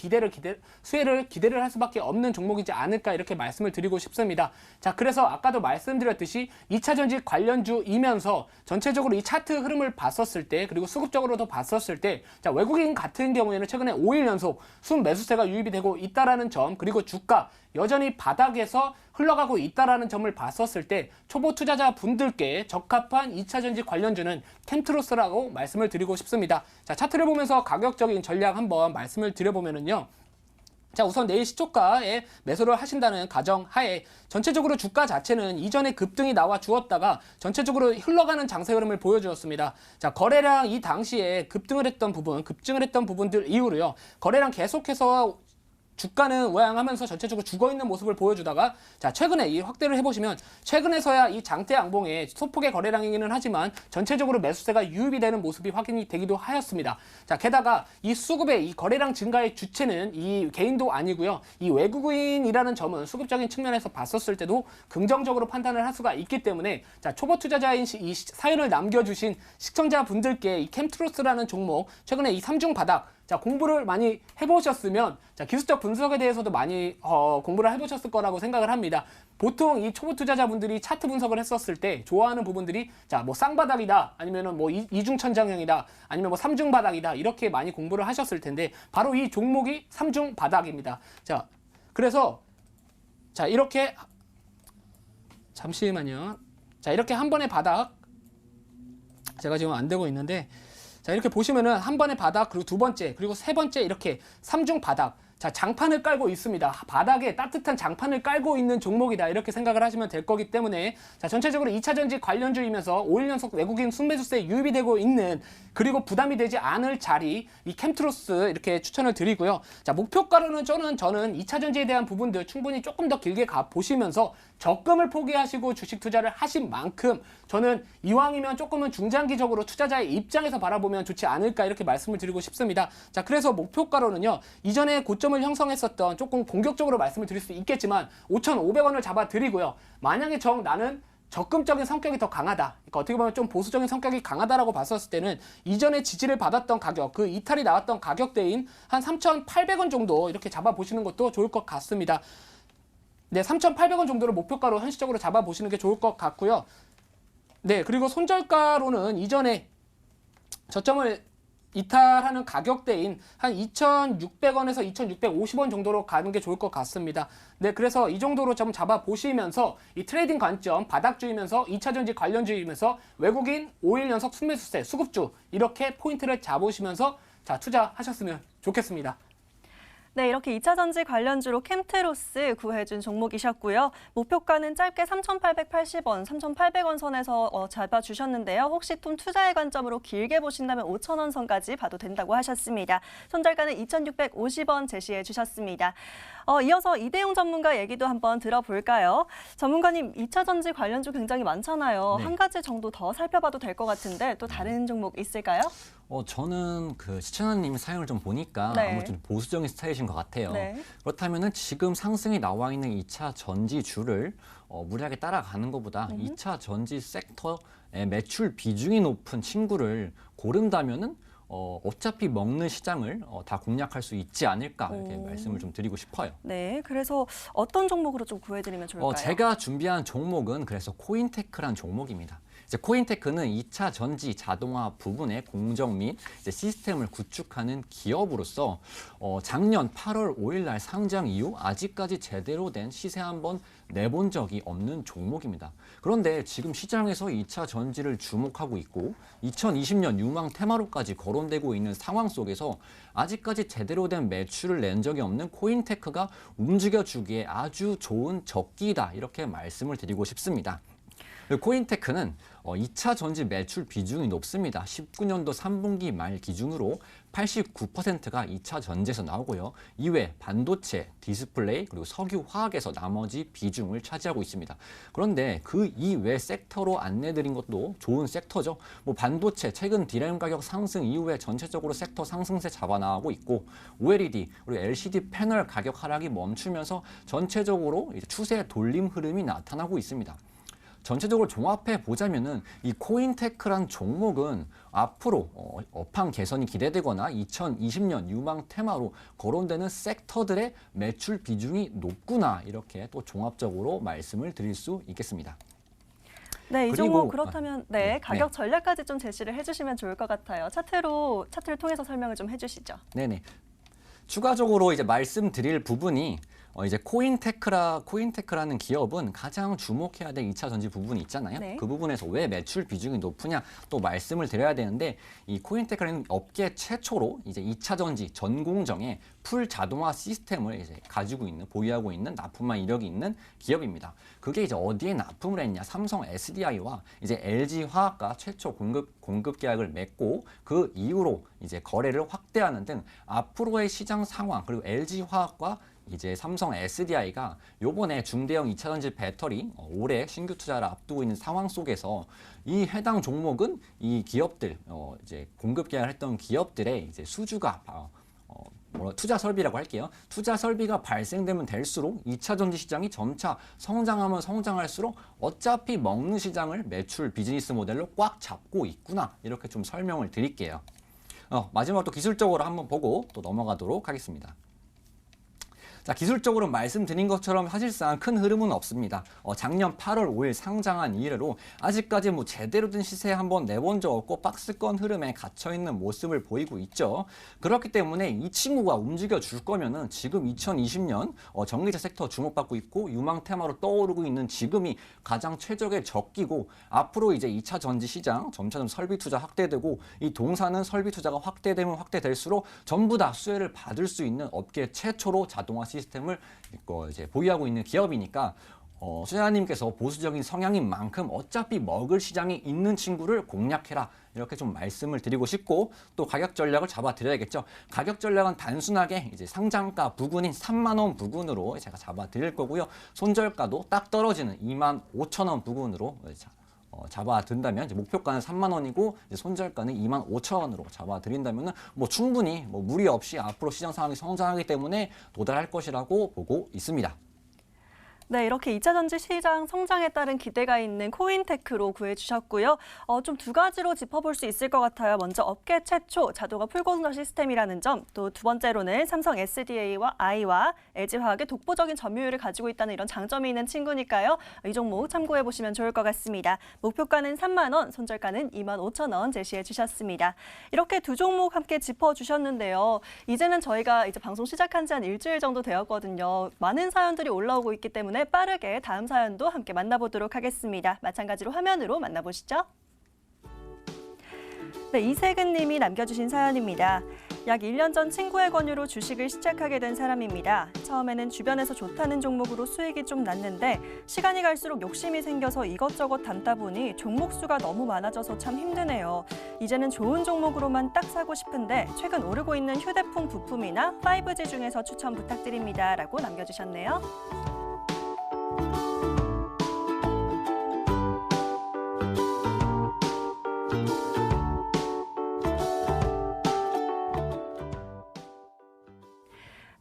수혜를 기대를 할 수밖에 없는 종목이지 않을까 이렇게 말씀을 드리고 싶습니다. 자, 그래서 아까도 말씀드렸듯이 2차 전지 관련주이면서 전체적으로 이 차트 흐름을 봤었을 때, 그리고 수급적으로도 봤었을 때, 자, 외국인 같은 경우에는 최근에 5일 연속 순매수세가 유입이 되고 있다라는 점, 그리고 주가 여전히 바닥에서 흘러가고 있다라는 점을 봤었을 때 초보 투자자 분들께 적합한 2차 전지 관련주는 캠트로스라고 말씀을 드리고 싶습니다. 자, 차트를 보면서 가격적인 전략 한번 말씀을 드려보면은요. 자, 우선 내일 시초가에 매수를 하신다는 가정 하에 전체적으로 주가 자체는 이전에 급등이 나와 주었다가 전체적으로 흘러가는 장세 흐름을 보여주었습니다. 자, 거래량 이 당시에 급증을 했던 부분들 이후로요, 거래량 계속해서 주가는 우양하면서 전체적으로 죽어있는 모습을 보여주다가, 자, 최근에 이 확대를 해보시면 최근에서야 이 장대 양봉의 소폭의 거래량이기는 하지만 전체적으로 매수세가 유입이 되는 모습이 확인이 되기도 하였습니다. 자, 게다가 이 수급의 이 거래량 증가의 주체는 이 개인도 아니고요, 이 외국인이라는 점은 수급적인 측면에서 봤었을 때도 긍정적으로 판단을 할 수가 있기 때문에, 자, 초보 투자자인 이 사연을 남겨주신 시청자분들께 이 캠트로스라는 종목 최근에 이 3중 바닥, 자, 공부를 많이 해보셨으면, 자, 기술적 분석에 대해서도 많이 공부를 해보셨을 거라고 생각을 합니다. 보통 이 초보 투자자분들이 차트 분석을 했었을 때 좋아하는 부분들이, 자, 뭐 쌍바닥이다, 아니면은 뭐 이중 천장형이다, 아니면 뭐 삼중 바닥이다, 이렇게 많이 공부를 하셨을 텐데 바로 이 종목이 삼중 바닥입니다. 자, 그래서 자, 이렇게 잠시만요. 자, 이렇게 한 번의 바닥, 제가 지금 안 되고 있는데, 자, 이렇게 보시면은 한 번의 바닥, 그리고 두 번째, 그리고 세 번째, 이렇게 삼중 바닥, 자, 장판을 깔고 있습니다. 바닥에 따뜻한 장판을 깔고 있는 종목이다, 이렇게 생각을 하시면 될 거기 때문에, 자, 전체적으로 2차 전지 관련주이면서 5일 연속 외국인 순매수세 유입이 되고 있는, 그리고 부담이 되지 않을 자리, 이 캠트로스 이렇게 추천을 드리고요. 자, 목표가로는 저는 2차 전지에 대한 부분들 충분히 조금 더 길게 보시면서 적금을 포기하시고 주식 투자를 하신 만큼 저는 이왕이면 조금은 중장기적으로 투자자의 입장에서 바라보면 좋지 않을까 이렇게 말씀을 드리고 싶습니다. 자, 그래서 목표가로는요, 이전에 고점을 형성했었던, 조금 공격적으로 말씀을 드릴 수 있겠지만 5,500원을 잡아 드리고요. 만약에 나는 적금적인 성격이 더 강하다, 그러니까 어떻게 보면 좀 보수적인 성격이 강하다라고 봤었을 때는 이전에 지지를 받았던 가격, 그 이탈이 나왔던 가격대인 한 3,800원 정도 이렇게 잡아보시는 것도 좋을 것 같습니다. 네, 3,800원 정도를 목표가로 현실적으로 잡아보시는 게 좋을 것 같고요. 네, 그리고 손절가로는 이전에 저점을 이탈하는 가격대인 한 2,600원에서 2,650원 정도로 가는 게 좋을 것 같습니다. 네, 그래서 이 정도로 좀 잡아보시면서 이 트레이딩 관점, 바닥주이면서 2차 전지 관련주이면서 외국인 5일 연속 순매수세, 수급주, 이렇게 포인트를 잡으시면서, 자, 투자하셨으면 좋겠습니다. 네, 이렇게 2차 전지 관련주로 캠트로스 구해준 종목이셨고요. 목표가는 짧게 3,880원, 3,800원 선에서 잡아주셨는데요. 혹시 좀 투자의 관점으로 길게 보신다면 5,000원 선까지 봐도 된다고 하셨습니다. 손절가는 2,650원 제시해 주셨습니다. 이어서 이대용 전문가 얘기도 한번 들어볼까요? 전문가님, 2차 전지 관련주 굉장히 많잖아요. 네. 한 가지 정도 더 살펴봐도 될 것 같은데 또 다른 종목 있을까요? 저는 그 시청자님 사연을 좀 보니까 네. 아무래도 좀 보수적인 스타일이신 것 같아요. 네. 그렇다면은 지금 상승이 나와 있는 2차 전지주를 무리하게 따라가는 것보다 2차 전지 섹터의 매출 비중이 높은 친구를 고른다면은 어차피 먹는 시장을 다 공략할 수 있지 않을까 이렇게 말씀을 좀 드리고 싶어요. 네, 그래서 어떤 종목으로 좀 구해드리면 좋을까요? 제가 준비한 종목은 그래서 코인테크란 종목입니다. 이제 코인테크는 2차 전지 자동화 부분의 공정 및 이제 시스템을 구축하는 기업으로서 작년 8월 5일 날 상장 이후 아직까지 제대로 된 시세 한번 내본 적이 없는 종목입니다. 그런데 지금 시장에서 2차 전지를 주목하고 있고 2020년 유망 테마로까지 거론되고 있는 상황 속에서 아직까지 제대로 된 매출을 낸 적이 없는 코인테크가 움직여주기에 아주 좋은 적기다 이렇게 말씀을 드리고 싶습니다. 코인테크는 2차 전지 매출 비중이 높습니다. 19년도 3분기 말 기준으로 89%가 2차 전지에서 나오고요. 이외 반도체, 디스플레이, 그리고 석유, 화학에서 나머지 비중을 차지하고 있습니다. 그런데 그 이외 섹터로 안내드린 것도 좋은 섹터죠. 뭐 반도체, 최근 디램 가격 상승 이후에 전체적으로 섹터 상승세 잡아나가고 있고 OLED, 그리고 LCD 패널 가격 하락이 멈추면서 전체적으로 이제 추세 돌림 흐름이 나타나고 있습니다. 전체적으로 종합해 보자면은 이 코인테크란 종목은 앞으로 업황 개선이 기대되거나 2020년 유망 테마로 거론되는 섹터들의 매출 비중이 높구나 이렇게 또 종합적으로 말씀을 드릴 수 있겠습니다. 네, 이 그리고- 종목 그렇다면 네, 네. 가격 전략까지 좀 제시를 해주시면 좋을 것 같아요. 차트를 통해서 설명을 좀 해주시죠. 네네. 추가적으로 이제 말씀드릴 부분이 이제 코인테크라는 기업은 가장 주목해야 될 2차 전지 부분이 있잖아요. 네. 그 부분에서 왜 매출 비중이 높으냐 또 말씀을 드려야 되는데 이 코인테크라는 업계 최초로 이제 2차 전지 전 공정의 풀 자동화 시스템을 이제 보유하고 있는 납품만 이력이 있는 기업입니다. 그게 이제 어디에 납품을 했냐? 삼성 SDI와 이제 LG 화학과 최초 공급 계약을 맺고 그 이후로 이제 거래를 확대하는 등 앞으로의 시장 상황 그리고 LG 화학과 이제 삼성 SDI가 요번에 중대형 2차 전지 배터리 올해 신규 투자를 앞두고 있는 상황 속에서 이 해당 종목은 이 기업들 이제 공급 계약을 했던 기업들의 이제 수주가 투자 설비라고 할게요. 투자 설비가 발생되면 될수록 2차 전지 시장이 점차 성장하면 성장할수록 어차피 먹는 시장을 매출 비즈니스 모델로 꽉 잡고 있구나 이렇게 좀 설명을 드릴게요. 마지막으로 또 기술적으로 한번 보고 또 넘어가도록 하겠습니다. 자, 기술적으로 말씀드린 것처럼 사실상 큰 흐름은 없습니다. 작년 8월 5일 상장한 이래로 아직까지 뭐 제대로 된 시세 한번 내본 적 없고 박스권 흐름에 갇혀있는 모습을 보이고 있죠. 그렇기 때문에 이 친구가 움직여 줄 거면은 지금 2020년 전기차 섹터 주목받고 있고 유망 테마로 떠오르고 있는 지금이 가장 최적의 적기고 앞으로 이제 2차 전지 시장 점차점 설비 투자 확대되고 이 동사는 설비 투자가 확대되면 확대될수록 전부 다 수혜를 받을 수 있는 업계 최초로 자동화 시스템을 이제 보유하고 있는 기업이니까 투자자님께서 보수적인 성향인 만큼 어차피 먹을 시장이 있는 친구를 공략해라 이렇게 좀 말씀을 드리고 싶고 또 가격 전략을 잡아드려야겠죠. 가격 전략은 단순하게 이제 상장가 부근인 3만 원 부근으로 제가 잡아드릴 거고요. 손절가도 딱 떨어지는 2만 5천 원 부근으로 잡아든다면 이제 목표가는 3만 원이고 이제 손절가는 2만 5천 원으로 잡아드린다면은 뭐 충분히 뭐 무리 없이 앞으로 시장 상황이 성장하기 때문에 도달할 것이라고 보고 있습니다. 네, 이렇게 2차 전지 시장 성장에 따른 기대가 있는 코인테크로 구해주셨고요. 좀 두 가지로 짚어볼 수 있을 것 같아요. 먼저 업계 최초 자동화 풀공정 시스템이라는 점, 또 두 번째로는 삼성 SDI와 LG화학의 독보적인 점유율을 가지고 있다는 이런 장점이 있는 친구니까요. 이 종목 참고해 보시면 좋을 것 같습니다. 목표가는 3만 원, 손절가는 2만 5천 원 제시해 주셨습니다. 이렇게 두 종목 함께 짚어주셨는데요. 이제는 저희가 이제 방송 시작한 지 한 일주일 정도 되었거든요. 많은 사연들이 올라오고 있기 때문에 빠르게 다음 사연도 함께 만나보도록 하겠습니다. 마찬가지로 화면으로 만나보시죠. 네, 이세근 님이 남겨주신 사연입니다. 약 1년 전 친구의 권유로 주식을 시작하게 된 사람입니다. 처음에는 주변에서 좋다는 종목으로 수익이 좀 났는데 시간이 갈수록 욕심이 생겨서 이것저것 담다 보니 종목 수가 너무 많아져서 참 힘드네요. 이제는 좋은 종목으로만 딱 사고 싶은데 최근 오르고 있는 휴대폰 부품이나 5G 중에서 추천 부탁드립니다. 라고 남겨주셨네요.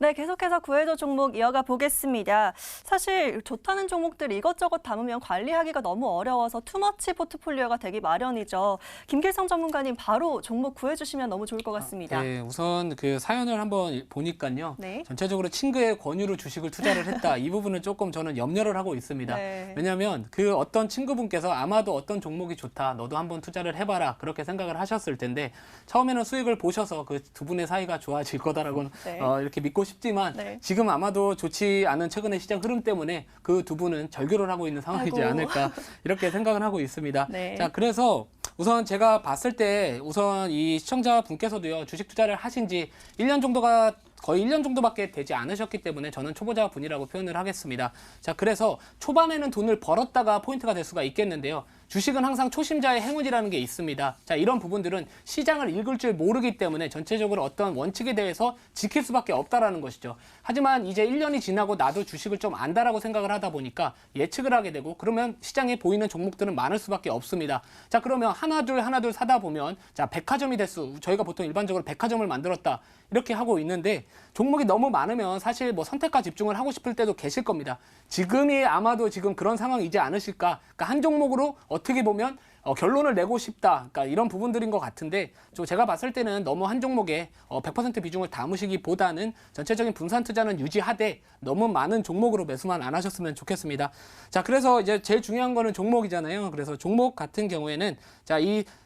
네, 계속해서 구해줘 종목 이어가 보겠습니다. 사실 좋다는 종목들 이것저것 담으면 관리하기가 너무 어려워서 투머치 포트폴리오가 되기 마련이죠. 김길성 전문가님 바로 종목 구해주시면 너무 좋을 것 같습니다. 네, 우선 그 사연을 한번 보니까요. 네. 전체적으로 친구의 권유로 주식을 투자를 했다. 이 부분은 조금 저는 염려를 하고 있습니다. 네. 왜냐하면 그 어떤 친구분께서 아마도 어떤 종목이 좋다. 너도 한번 투자를 해봐라. 그렇게 생각을 하셨을 텐데 처음에는 수익을 보셔서 그 두 분의 사이가 좋아질 거다라고는 네. 이렇게 믿고 싶지만 네. 지금 아마도 좋지 않은 최근의 시장 흐름 때문에 그 두 분은 절교를 하고 있는 상황이지 아이고. 않을까 이렇게 생각을 하고 있습니다. 네. 자, 그래서 우선 제가 봤을 때 우선 이 시청자분께서도요 주식 투자를 하신 지 1년 정도가 거의 1년 정도밖에 되지 않으셨기 때문에 저는 초보자 분이라고 표현을 하겠습니다. 자, 그래서 초반에는 돈을 벌었다가 포인트가 될 수가 있겠는데요. 주식은 항상 초심자의 행운이라는 게 있습니다. 자, 이런 부분들은 시장을 읽을 줄 모르기 때문에 전체적으로 어떤 원칙에 대해서 지킬 수밖에 없다라는 것이죠. 하지만 이제 1년이 지나고 나도 주식을 좀 안다라고 생각을 하다 보니까 예측을 하게 되고 그러면 시장에 보이는 종목들은 많을 수밖에 없습니다. 자, 그러면 하나둘 사다 보면 자, 백화점이 됐수. 저희가 보통 일반적으로 백화점을 만들었다. 이렇게 하고 있는데 종목이 너무 많으면 사실 뭐 선택과 집중을 하고 싶을 때도 계실 겁니다. 지금이 아마도 지금 그런 상황이지 않으실까. 그러니까 한 종목으로 어떻게 보면 결론을 내고 싶다. 그러니까 이런 부분들인 것 같은데 제가 봤을 때는 너무 한 종목에 100% 비중을 담으시기보다는 전체적인 분산 투자는 유지하되 너무 많은 종목으로 매수만 안 하셨으면 좋겠습니다. 자, 그래서 이제 제일 중요한 거는 종목이잖아요. 그래서 종목 같은 경우에는 자,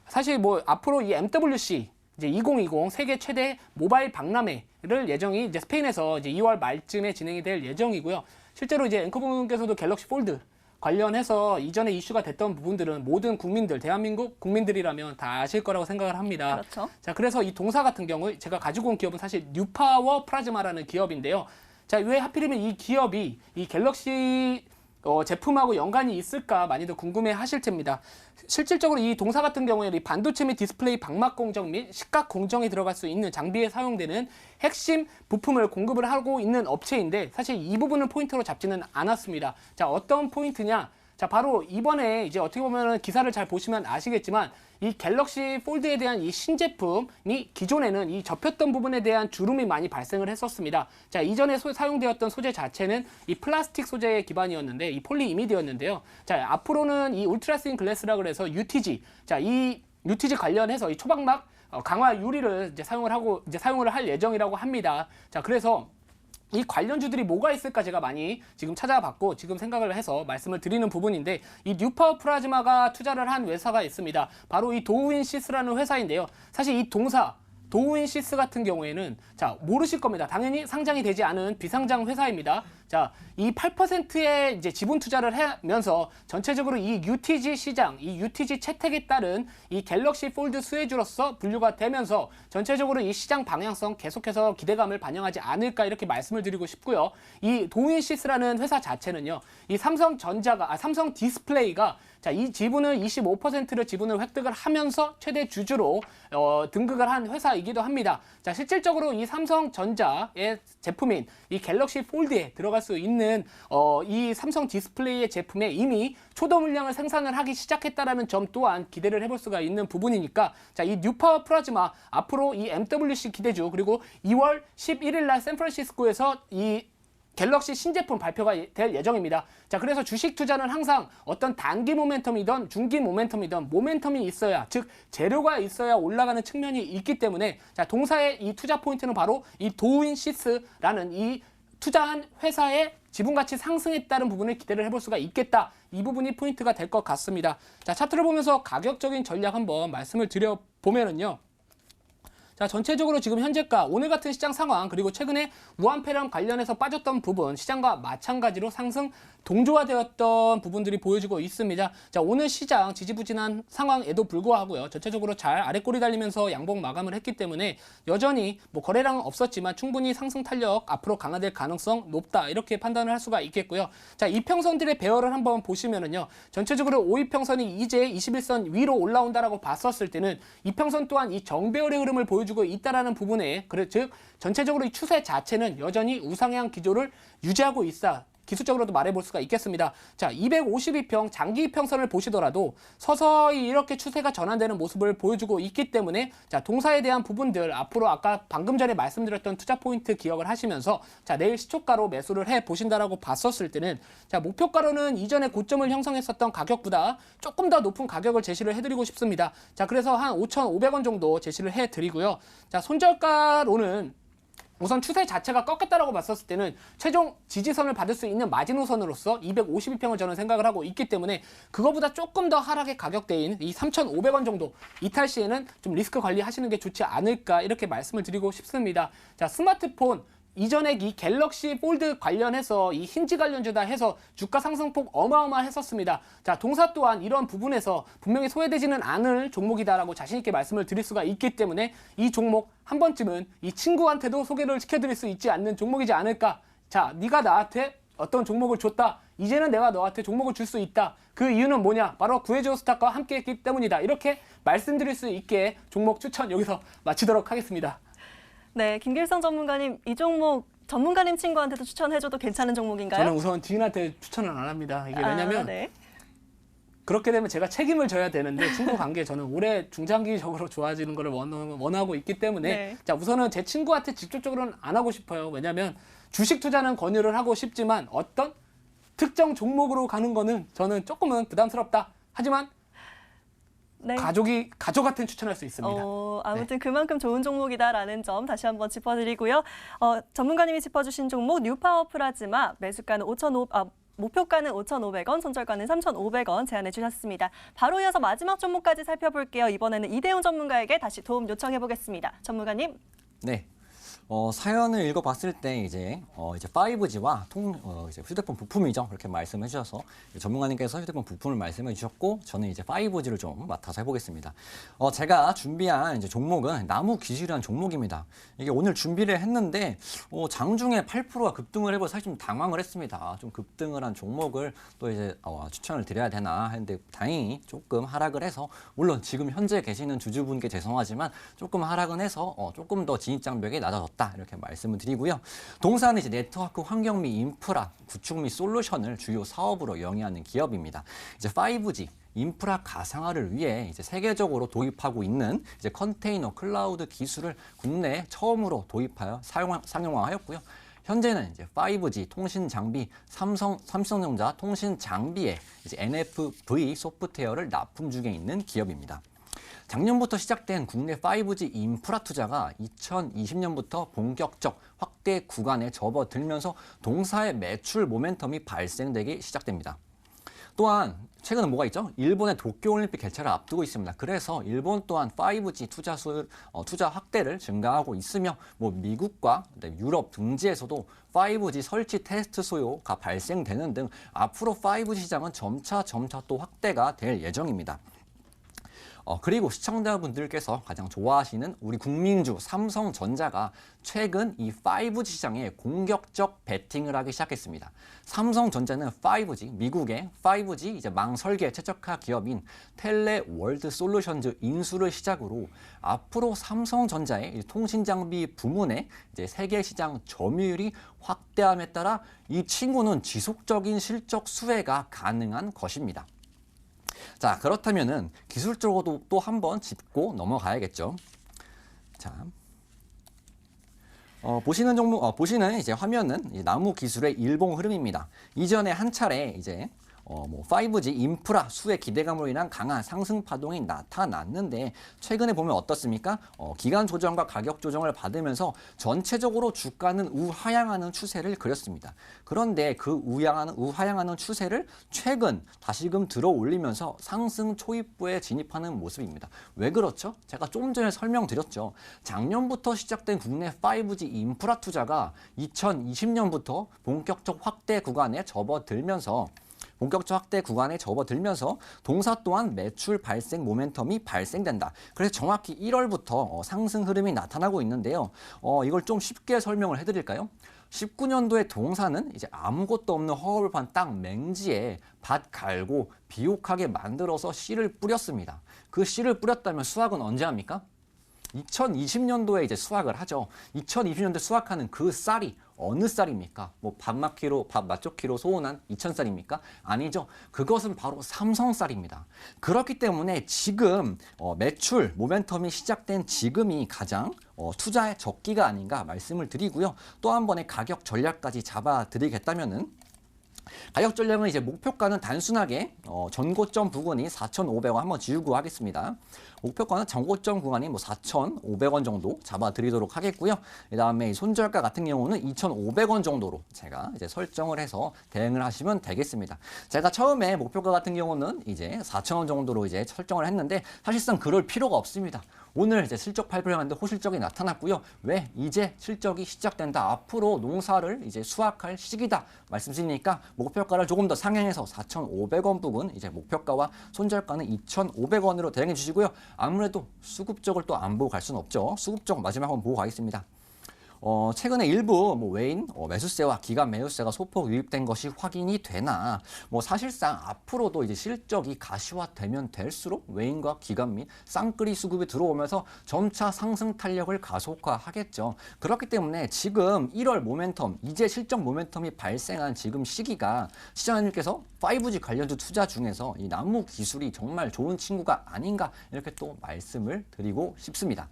사실 뭐 앞으로 이 MWC 이제 2020 세계 최대 모바일 박람회를 예정이 이제 스페인에서 이제 2월 말쯤에 진행이 될 예정이고요. 실제로 이제 앵커분께서도 갤럭시 폴드 관련해서 이전에 이슈가 됐던 부분들은 모든 국민들, 대한민국 국민들이라면 다 아실 거라고 생각을 합니다. 그렇죠. 자, 그래서 이 동사 같은 경우 제가 가지고 온 기업은 사실 뉴파워 플라즈마라는 기업인데요. 자, 왜 하필이면 이 기업이 이 갤럭시 제품하고 연관이 있을까 많이들 궁금해 하실 텐입니다. 실질적으로 이 동사 같은 경우에는 이 반도체 및 디스플레이 방막 공정 및 시각 공정에 들어갈 수 있는 장비에 사용되는 핵심 부품을 공급을 하고 있는 업체인데 사실 이 부분을 포인트로 잡지는 않았습니다. 자, 어떤 포인트냐? 자, 바로 이번에 이제 어떻게 보면 기사를 잘 보시면 아시겠지만 이 갤럭시 폴드에 대한 이 신제품이 기존에는 이 접혔던 부분에 대한 주름이 많이 발생을 했었습니다. 자, 이전에 사용되었던 소재 자체는 이 플라스틱 소재의 기반이었는데 이 폴리이미드였는데요. 자, 앞으로는 이 울트라스인 글래스라 그래서 UTG. 자, 이 UTG 관련해서 이 초박막 강화 유리를 이제 사용을 할 예정이라고 합니다. 자, 그래서 이 관련주들이 뭐가 있을까 제가 많이 지금 찾아봤고 지금 생각을 해서 말씀을 드리는 부분인데 이 뉴파워 플라즈마가 투자를 한 회사가 있습니다. 바로 이 도우인시스라는 회사인데요. 사실 이 동사 도우인시스 같은 경우에는 자, 모르실 겁니다. 당연히 상장이 되지 않은 비상장 회사입니다. 자, 이 8%의 이제 지분 투자를 하면서 전체적으로 이 UTG 시장, 이 UTG 채택에 따른 이 갤럭시 폴드 수혜주로서 분류가 되면서 전체적으로 이 시장 방향성 계속해서 기대감을 반영하지 않을까 이렇게 말씀을 드리고 싶고요. 이 도우인시스라는 회사 자체는요. 이 삼성 디스플레이가 자, 이 지분을 25%를 지분을 획득을 하면서 최대 주주로 등극을 한 회사이기도 합니다. 자, 실질적으로 이 삼성전자의 제품인 이 갤럭시 폴드에 들어갈 수 있는 이 삼성 디스플레이의 제품에 이미 초도 물량을 생산을 하기 시작했다라는 점 또한 기대를 해볼 수가 있는 부분이니까 자, 이 뉴파워 플라즈마 앞으로 이 MWC 기대주 그리고 2월 11일 날 샌프란시스코에서 이 갤럭시 신제품 발표가 될 예정입니다. 자, 그래서 주식 투자는 항상 어떤 단기 모멘텀이든 중기 모멘텀이든 모멘텀이 있어야, 즉 재료가 있어야 올라가는 측면이 있기 때문에 자, 동사의 이 투자 포인트는 바로 이 도우인시스라는 이 투자한 회사의 지분가치 상승에 따른 부분을 기대를 해볼 수가 있겠다. 이 부분이 포인트가 될 것 같습니다. 자, 차트를 보면서 가격적인 전략 한번 말씀을 드려보면은요. 자, 전체적으로 지금 현재가 오늘 같은 시장 상황 그리고 최근에 무한폐렴 관련해서 빠졌던 부분 시장과 마찬가지로 상승 동조화되었던 부분들이 보여지고 있습니다. 자, 오늘 시장 지지부진한 상황에도 불구하고요. 전체적으로 잘 아래꼬리 달리면서 양봉 마감을 했기 때문에 여전히 뭐 거래량은 없었지만 충분히 상승 탄력 앞으로 강화될 가능성 높다. 이렇게 판단을 할 수가 있겠고요. 자, 이평선들의 배열을 한번 보시면은요. 전체적으로 5이평선이 이제 21선 위로 올라온다라고 봤었을 때는 이평선 또한 이 정배열의 흐름을 보여주고 있다라는 부분에 즉 전체적으로 이 추세 자체는 여전히 우상향 기조를 유지하고 있다. 기술적으로도 말해볼 수가 있겠습니다. 자, 252평 장기 이평선을 보시더라도 서서히 이렇게 추세가 전환되는 모습을 보여주고 있기 때문에 자, 동사에 대한 부분들 앞으로 아까 방금 전에 말씀드렸던 투자 포인트 기억을 하시면서 자, 내일 시초가로 매수를 해 보신다라고 봤었을 때는 자, 목표가로는 이전에 고점을 형성했었던 가격보다 조금 더 높은 가격을 제시를 해드리고 싶습니다. 자, 그래서 한 5,500원 정도 제시를 해드리고요. 자, 손절가로는 우선 추세 자체가 꺾였다라고 봤었을 때는 최종 지지선을 받을 수 있는 마지노선으로서 252평을 저는 생각을 하고 있기 때문에 그거보다 조금 더 하락의 가격대인 이 3,500원 정도 이탈 시에는 좀 리스크 관리하시는 게 좋지 않을까 이렇게 말씀을 드리고 싶습니다. 자, 스마트폰 이전에 이 갤럭시 폴드 관련해서 이 힌지 관련주다 해서 주가 상승폭 어마어마했었습니다. 자, 동사 또한 이런 부분에서 분명히 소외되지는 않을 종목이다라고 자신있게 말씀을 드릴 수가 있기 때문에 이 종목 한 번쯤은 이 친구한테도 소개를 시켜드릴 수 있지 않는 종목이지 않을까. 자, 네가 나한테 어떤 종목을 줬다. 이제는 내가 너한테 종목을 줄 수 있다. 그 이유는 뭐냐? 바로 구해줘 스탁과 함께 했기 때문이다. 이렇게 말씀드릴 수 있게 종목 추천 여기서 마치도록 하겠습니다. 네, 김길성 전문가님, 이 종목 전문가님 친구한테도 추천해줘도 괜찮은 종목인가요? 저는 우선 지인한테 추천을 안 합니다. 이게 왜냐면 네. 그렇게 되면 제가 책임을 져야 되는데 친구 관계 저는 오래 중장기적으로 좋아지는 것을 원하고 있기 때문에 네. 자, 우선은 제 친구한테 직접적으로는 안 하고 싶어요. 왜냐하면 주식 투자는 권유를 하고 싶지만 어떤 특정 종목으로 가는 거는 저는 조금은 부담스럽다. 하지만 네. 가족한테는 추천할 수 있습니다. 아무튼 그만큼 좋은 종목이다라는 점 다시 한번 짚어드리고요. 전문가님이 짚어주신 종목 뉴파워 플라즈마 매수가는 목표가는 5,500원, 손절가는 3,500원 제안해 주셨습니다. 바로 이어서 마지막 종목까지 살펴볼게요. 이번에는 이대용 전문가에게 다시 도움 요청해 보겠습니다. 전문가님. 네. 사연을 읽어봤을 때 이제 5G와 이제 휴대폰 부품이죠. 그렇게 말씀해 주셔서 전문가님께서 휴대폰 부품을 말씀해 주셨고 저는 이제 5G를 좀 맡아서 해보겠습니다. 제가 준비한 이제 종목은 나무 기술이라는 종목입니다. 이게 오늘 준비를 했는데 장중에 8%가 급등을 해서 사실 좀 당황을 했습니다. 좀 급등을 한 종목을 또 이제 추천을 드려야 되나 했는데 다행히 조금 하락을 해서 물론 지금 현재 계시는 주주분께 죄송하지만 조금 하락은 해서 조금 더 진입장벽이 낮아졌다. 이렇게 말씀을 드리고요. 동사는 이제 네트워크 환경 및 인프라 구축 및 솔루션을 주요 사업으로 영위하는 기업입니다. 이제 5G 인프라 가상화를 위해 이제 세계적으로 도입하고 있는 이제 컨테이너 클라우드 기술을 국내에 처음으로 도입하여 상용화하였고요. 현재는 이제 5G 통신 장비 삼성전자 통신 장비에 이제 NFV 소프트웨어를 납품 중에 있는 기업입니다. 작년부터 시작된 국내 5G 인프라 투자가 2020년부터 본격적 확대 구간에 접어들면서 동사의 매출 모멘텀이 발생되기 시작됩니다. 또한 최근에 뭐가 있죠? 일본의 도쿄올림픽 개최를 앞두고 있습니다. 그래서 일본 또한 5G 투자 확대를 증가하고 있으며 미국과 유럽 등지에서도 5G 설치 테스트 소요가 발생되는 등 앞으로 5G 시장은 점차 또 확대가 될 예정입니다. 그리고 시청자분들께서 가장 좋아하시는 우리 국민주 삼성전자가 최근 이 5G 시장에 공격적 베팅을 하기 시작했습니다. 삼성전자는 5G, 미국의 5G 이제 망 설계 최적화 기업인 텔레월드 솔루션즈 인수를 시작으로 앞으로 삼성전자의 통신 장비 부문의 이제 세계 시장 점유율이 확대함에 따라 이 친구는 지속적인 실적 수혜가 가능한 것입니다. 자, 그렇다면은 기술적으로도 또 한번 짚고 넘어가야겠죠. 자, 보시는 이제 화면은 나무 기술의 일봉 흐름입니다. 이전에 한 차례 이제 5G 인프라 수혜 기대감으로 인한 강한 상승 파동이 나타났는데 최근에 보면 어떻습니까? 기간 조정과 가격 조정을 받으면서 전체적으로 주가는 우하향하는 추세를 그렸습니다. 그런데 그 우하향하는 추세를 최근 다시금 들어 올리면서 상승 초입부에 진입하는 모습입니다. 왜 그렇죠? 제가 조금 전에 설명드렸죠. 작년부터 시작된 국내 5G 인프라 투자가 2020년부터 본격적 확대 구간에 접어들면서 동사 또한 매출 발생 모멘텀이 발생된다. 그래서 정확히 1월부터 상승 흐름이 나타나고 있는데요. 이걸 좀 쉽게 설명을 해드릴까요? 19년도에 동사는 이제 아무것도 없는 허허벌판 땅 맹지에 밭 갈고 비옥하게 만들어서 씨를 뿌렸습니다. 그 씨를 뿌렸다면 수확은 언제 합니까? 2020년도에 이제 수확을 하죠. 2020년도에 수확하는 그 쌀이 어느 쌀입니까? 뭐 밥 맛좋기로 소원한 2,000쌀입니까? 아니죠. 그것은 바로 삼성 쌀입니다. 그렇기 때문에 지금 매출 모멘텀이 시작된 지금이 가장 투자의 적기가 아닌가 말씀을 드리고요. 또 한 번의 가격 전략까지 잡아드리겠다면은 가격 전략은 이제 목표가는 단순하게 전고점 부근이 4,500원 한번 지우고 하겠습니다. 목표가는 전고점 구간이 뭐 4,500원 정도 잡아드리도록 하겠고요. 그다음에 손절가 같은 경우는 2,500원 정도로 제가 이제 설정을 해서 대응을 하시면 되겠습니다. 제가 처음에 목표가 같은 경우는 이제 4,000원 정도로 이제 설정을 했는데 사실상 그럴 필요가 없습니다. 오늘 이제 실적 발표를 하는데 호실적이 나타났고요. 왜? 이제 실적이 시작된다. 앞으로 농사를 이제 수확할 시기다. 말씀드리니까 목표가를 조금 더 상향해서 4,500원 부근 이제 목표가와 손절가는 2,500원으로 대응해 주시고요. 아무래도 수급적을 또 안 보고 갈 수는 없죠. 수급적 마지막 한번 보고 가겠습니다. 최근에 일부 외인 매수세와 기간 매수세가 소폭 유입된 것이 확인이 되나 사실상 앞으로도 이제 실적이 가시화되면 될수록 외인과 기간 및 쌍끌이 수급이 들어오면서 점차 상승 탄력을 가속화하겠죠. 그렇기 때문에 지금 1월 모멘텀 이제 실적 모멘텀이 발생한 지금 시기가 시장님께서 5G 관련주 투자 중에서 이 나무 기술이 정말 좋은 친구가 아닌가 이렇게 또 말씀을 드리고 싶습니다.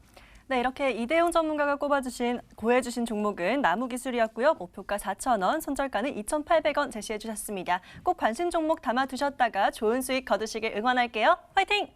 네, 이렇게 이대용 전문가가 고해주신 종목은 나무기술이었고요. 목표가 4,000원, 손절가는 2,800원 제시해 주셨습니다. 꼭 관심 종목 담아두셨다가 좋은 수익 거두시길 응원할게요. 화이팅!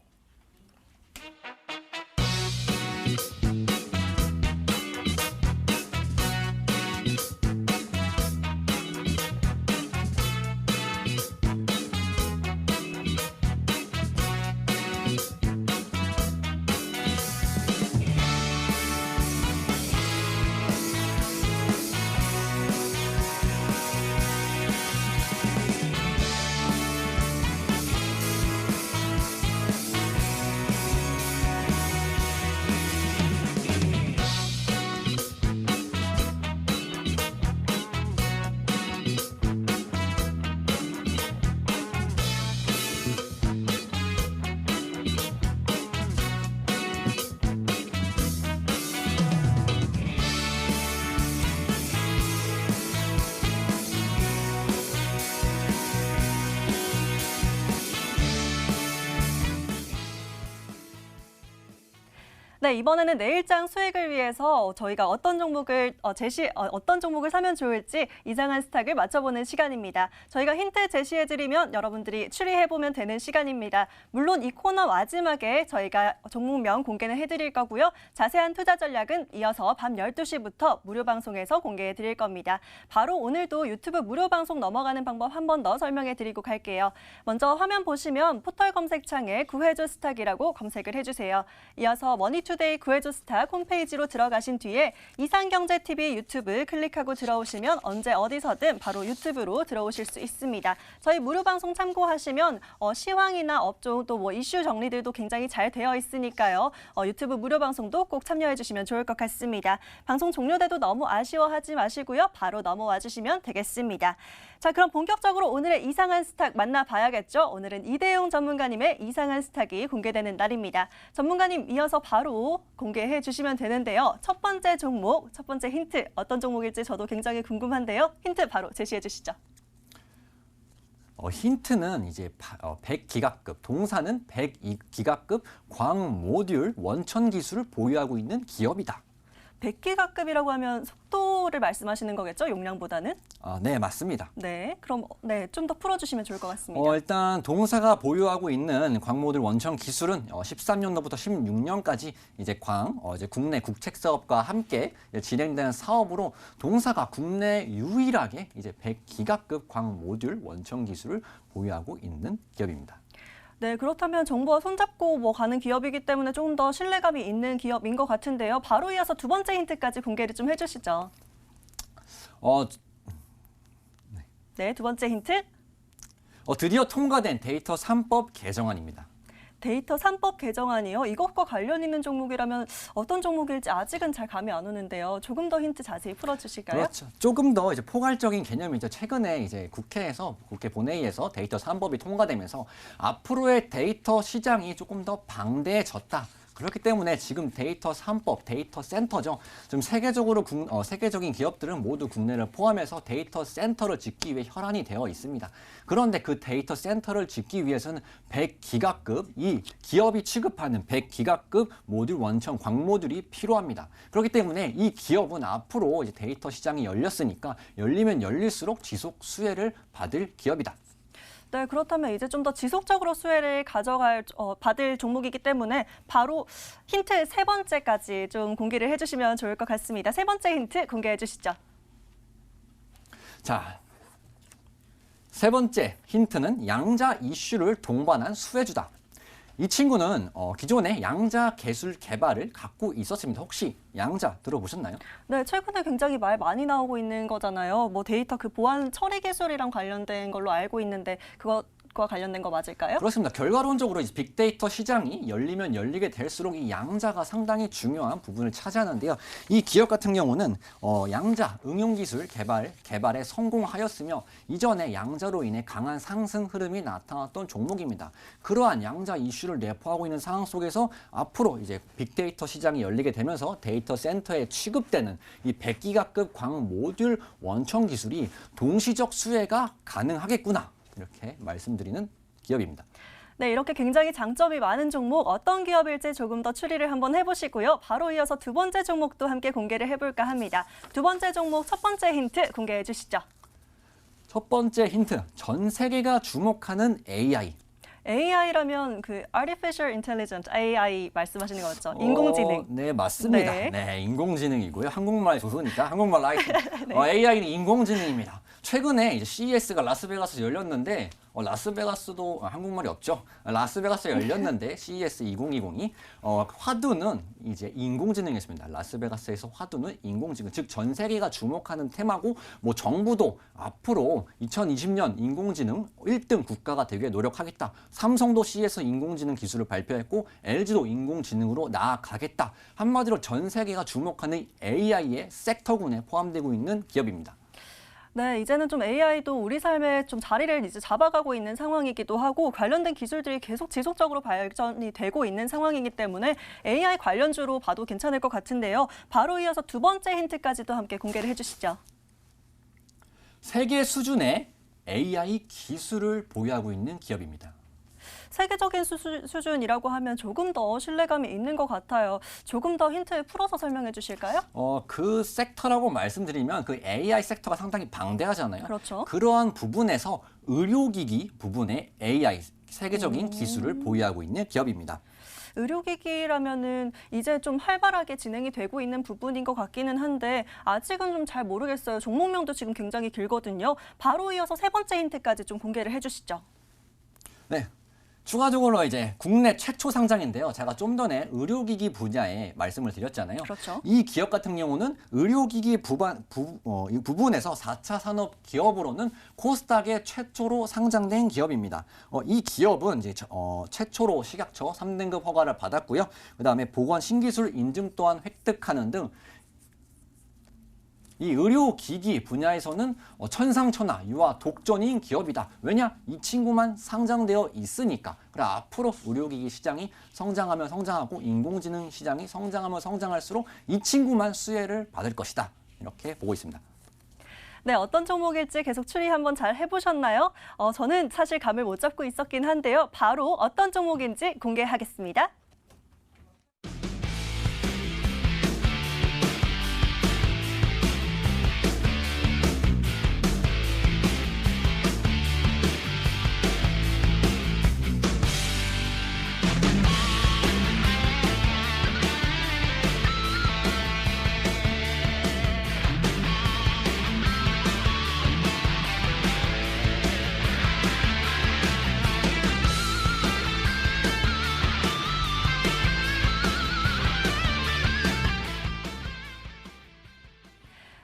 네, 이번에는 내일장 수익을 위해서 저희가 어떤 종목을 사면 좋을지 이상한 스탁을 맞춰보는 시간입니다. 저희가 힌트 제시해드리면 여러분들이 추리해보면 되는 시간입니다. 물론 이 코너 마지막에 저희가 종목명 공개는 해드릴 거고요. 자세한 투자 전략은 이어서 밤 12시부터 무료 방송에서 공개해드릴 겁니다. 바로 오늘도 유튜브 무료 방송 넘어가는 방법 한 번 더 설명해드리고 갈게요. 먼저 화면 보시면 포털 검색창에 구해줘 스탁이라고 검색을 해주세요. 이어서 머니투데이 구해줘 스탁 홈페이지로 들어가신 뒤에 이상경제TV 유튜브 클릭하고 들어오시면 언제 어디서든 바로 유튜브로 들어오실 수 있습니다. 저희 무료 방송 참고하시면 시황이나 업종 또 이슈 정리들도 굉장히 잘 되어 있으니까요. 유튜브 무료 방송도 꼭 참여해 주시면 좋을 것 같습니다. 방송 종료돼도 너무 아쉬워하지 마시고요. 바로 넘어와 주시면 되겠습니다. 자, 그럼 본격적으로 오늘의 이상한 스탁 만나봐야겠죠. 오늘은 이대용 전문가님의 이상한 스탁이 공개되는 날입니다. 전문가님 이어서 바로 공개해 주시면 되는데요. 첫 번째 종목, 첫 번째 힌트 어떤 종목일지 저도 굉장히 궁금한데요. 힌트 바로 제시해 주시죠. 힌트는 이제 100기가급, 동사는 100기가급 광 모듈 원천 기술을 보유하고 있는 기업이다. 100기가급이라고 하면 속도를 말씀하시는 거겠죠? 용량보다는? 네, 맞습니다. 네, 그럼 좀 더 풀어주시면 좋을 것 같습니다. 일단 동사가 보유하고 있는 광모듈 원천 기술은 13년도부터 16년까지 이제 이제 국내 국책 사업과 함께 진행되는 사업으로 동사가 국내 유일하게 이제 100기가급 광모듈 원천 기술을 보유하고 있는 기업입니다. 네, 그렇다면 정부와 손잡고 가는 기업이기 때문에 조금 더 신뢰감이 있는 기업인 것 같은데요. 바로 이어서 두 번째 힌트까지 공개를 좀 해주시죠. 네, 두 번째 힌트. 드디어 통과된 데이터 3법 개정안입니다. 데이터 3법 개정안이요. 이것과 관련 있는 종목이라면 어떤 종목일지 아직은 잘 감이 안 오는데요. 조금 더 힌트 자세히 풀어주실까요? 그렇죠. 조금 더 이제 포괄적인 개념이죠. 최근에 이제 국회 본회의에서 데이터 3법이 통과되면서 앞으로의 데이터 시장이 조금 더 방대해졌다. 그렇기 때문에 지금 데이터 3법, 데이터 센터죠. 지금 세계적인 기업들은 모두 국내를 포함해서 데이터 센터를 짓기 위해 혈안이 되어 있습니다. 그런데 그 데이터 센터를 짓기 위해서는 100기가급, 이 기업이 취급하는 100기가급 모듈 원천 광모듈이 필요합니다. 그렇기 때문에 이 기업은 앞으로 이제 데이터 시장이 열렸으니까 열리면 열릴수록 지속 수혜를 받을 기업이다. 네, 그렇다면 이제 좀 더 지속적으로 수혜를 받을 종목이기 때문에 바로 힌트 세 번째까지 좀 공개를 해주시면 좋을 것 같습니다. 세 번째 힌트 공개해 주시죠. 자, 세 번째 힌트는 양자 이슈를 동반한 수혜주다. 이 친구는 기존에 양자 개술 개발을 갖고 있었습니다. 혹시 양자 들어보셨나요? 네, 최근에 굉장히 말 많이 나오고 있는 거잖아요. 뭐 데이터 그 보안 처리 기술이랑 관련된 걸로 알고 있는데 그것과 관련된 거 맞을까요? 그렇습니다. 결과론적으로 이제 빅데이터 시장이 열리면 열리게 될수록 이 양자가 상당히 중요한 부분을 차지하는데요. 이 기업 같은 경우는 양자 응용기술 개발에 성공하였으며 이전에 양자로 인해 강한 상승 흐름이 나타났던 종목입니다. 그러한 양자 이슈를 내포하고 있는 상황 속에서 앞으로 이제 빅데이터 시장이 열리게 되면서 데이터 센터에 취급되는 이 100기가급 광 모듈 원천 기술이 동시적 수혜가 가능하겠구나. 이렇게 말씀드리는 기업입니다. 네, 이렇게 굉장히 장점이 많은 종목 어떤 기업일지 조금 더 추리를 한번 해보시고요. 바로 이어서 두 번째 종목도 함께 공개를 해볼까 합니다. 두 번째 종목 첫 번째 힌트 공개해 주시죠. 첫 번째 힌트, 전 세계가 주목하는 AI. AI라면 그 Artificial Intelligence, AI 말씀하시는 거죠? 인공지능. 네, 맞습니다. 네. 네, 인공지능이고요. 한국말 좋으니까 한국말 라이트. AI는 인공지능입니다. 최근에 이제 CES가 라스베가스에서 열렸는데 라스베가스도 한국말이 없죠. 라스베가스에 열렸는데 CES 2020이 화두는 이제 인공지능이었습니다. 라스베가스에서 화두는 인공지능, 즉 전 세계가 주목하는 테마고 뭐 정부도 앞으로 2020년 인공지능 1등 국가가 되기 위해 노력하겠다. 삼성도 CES 인공지능 기술을 발표했고 LG도 인공지능으로 나아가겠다. 한마디로 전 세계가 주목하는 AI의 섹터군에 포함되고 있는 기업입니다. 네, 이제는 좀 AI도 우리 삶에 좀 자리를 이제 잡아가고 있는 상황이기도 하고 관련된 기술들이 계속 지속적으로 발전이 되고 있는 상황이기 때문에 AI 관련주로 봐도 괜찮을 것 같은데요. 바로 이어서 두 번째 힌트까지도 함께 공개를 해주시죠. 세계 수준의 AI 기술을 보유하고 있는 기업입니다. 세계적인 수준이라고 하면 조금 더 신뢰감이 있는 것 같아요. 조금 더 힌트 풀어서 설명해 주실까요? 그 섹터라고 말씀드리면 그 AI 섹터가 상당히 방대하잖아요. 그렇죠. 그러한 부분에서 의료기기 부분에 AI 세계적인 기술을 보유하고 있는 기업입니다. 의료기기라면은 이제 좀 활발하게 진행이 되고 있는 부분인 것 같기는 한데 아직은 좀 잘 모르겠어요. 종목명도 지금 굉장히 길거든요. 바로 이어서 세 번째 힌트까지 좀 공개를 해주시죠. 네. 추가적으로 이제 국내 최초 상장인데요. 제가 좀 전에 의료기기 분야에 말씀을 드렸잖아요. 그렇죠. 이 기업 같은 경우는 의료기기 이 부분에서 4차 산업 기업으로는 코스닥에 최초로 상장된 기업입니다. 이 기업은 이제 최초로 식약처 3등급 허가를 받았고요. 그다음에 보건 신기술 인증 또한 획득하는 등 이 의료기기 분야에서는 천상천하, 유아 독전인 기업이다. 왜냐? 이 친구만 상장되어 있으니까. 그래 앞으로 의료기기 시장이 성장하면 성장하고 인공지능 시장이 성장하면 성장할수록 이 친구만 수혜를 받을 것이다. 이렇게 보고 있습니다. 네, 어떤 종목일지 계속 추리 한번 잘 해보셨나요? 저는 사실 감을 못 잡고 있었긴 한데요. 바로 어떤 종목인지 공개하겠습니다.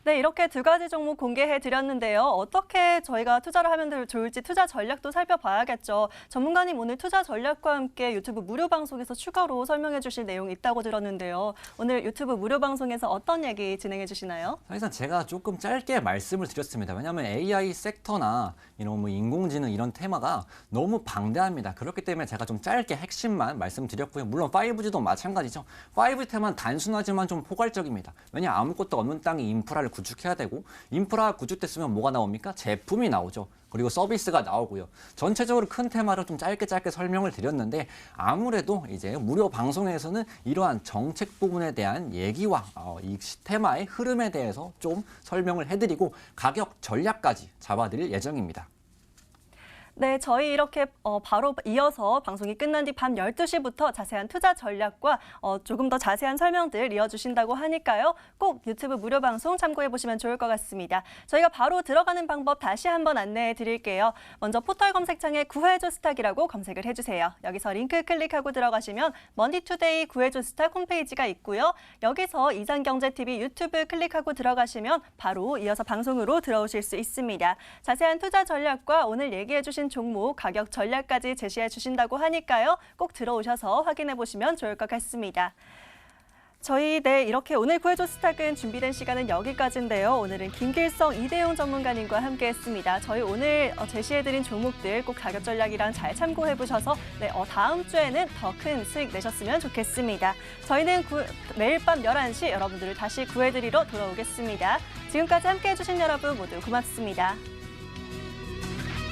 네, 이렇게 두 가지 종목 공개해 드렸는데요. 어떻게 저희가 투자를 하면 좋을지 투자 전략도 살펴봐야겠죠. 전문가님 오늘 투자 전략과 함께 유튜브 무료 방송에서 추가로 설명해 주실 내용이 있다고 들었는데요. 오늘 유튜브 무료 방송에서 어떤 얘기 진행해 주시나요? 사실상 제가 조금 짧게 말씀을 드렸습니다. 왜냐하면 AI 섹터나 이런 뭐 인공지능 이런 테마가 너무 방대합니다. 그렇기 때문에 제가 좀 짧게 핵심만 말씀드렸고요. 물론 5G도 마찬가지죠. 5G 테마는 단순하지만 좀 포괄적입니다. 왜냐 아무것도 없는 땅에 인프라를 구축해야 되고 인프라가 구축됐으면 뭐가 나옵니까? 제품이 나오죠. 그리고 서비스가 나오고요. 전체적으로 큰 테마를 좀 짧게 설명을 드렸는데 아무래도 이제 무료 방송에서는 이러한 정책 부분에 대한 얘기와 이 테마의 흐름에 대해서 좀 설명을 해드리고 가격 전략까지 잡아드릴 예정입니다. 네, 저희 이렇게 바로 이어서 방송이 끝난 뒤 밤 12시부터 자세한 투자 전략과 조금 더 자세한 설명들 이어주신다고 하니까요. 꼭 유튜브 무료 방송 참고해 보시면 좋을 것 같습니다. 저희가 바로 들어가는 방법 다시 한번 안내해 드릴게요. 먼저 포털 검색창에 구해줘 스탁이라고 검색을 해주세요. 여기서 링크 클릭하고 들어가시면 먼디투데이 구해줘 스탁 홈페이지가 있고요. 여기서 이상경제TV 유튜브 클릭하고 들어가시면 바로 이어서 방송으로 들어오실 수 있습니다. 자세한 투자 전략과 오늘 얘기해 주신 종목 가격 전략까지 제시해 주신다고 하니까요. 꼭 들어오셔서 확인해 보시면 좋을 것 같습니다. 저희 이렇게 오늘 구해줘 스탁은 준비된 시간은 여기까지인데요. 오늘은 김길성, 이대용 전문가님과 함께했습니다. 저희 오늘 제시해드린 종목들 꼭 가격 전략이랑 잘 참고해보셔서 다음 주에는 더 큰 수익 내셨으면 좋겠습니다. 저희는 매일 밤 11시 여러분들을 다시 구해드리러 돌아오겠습니다. 지금까지 함께해주신 여러분 모두 고맙습니다.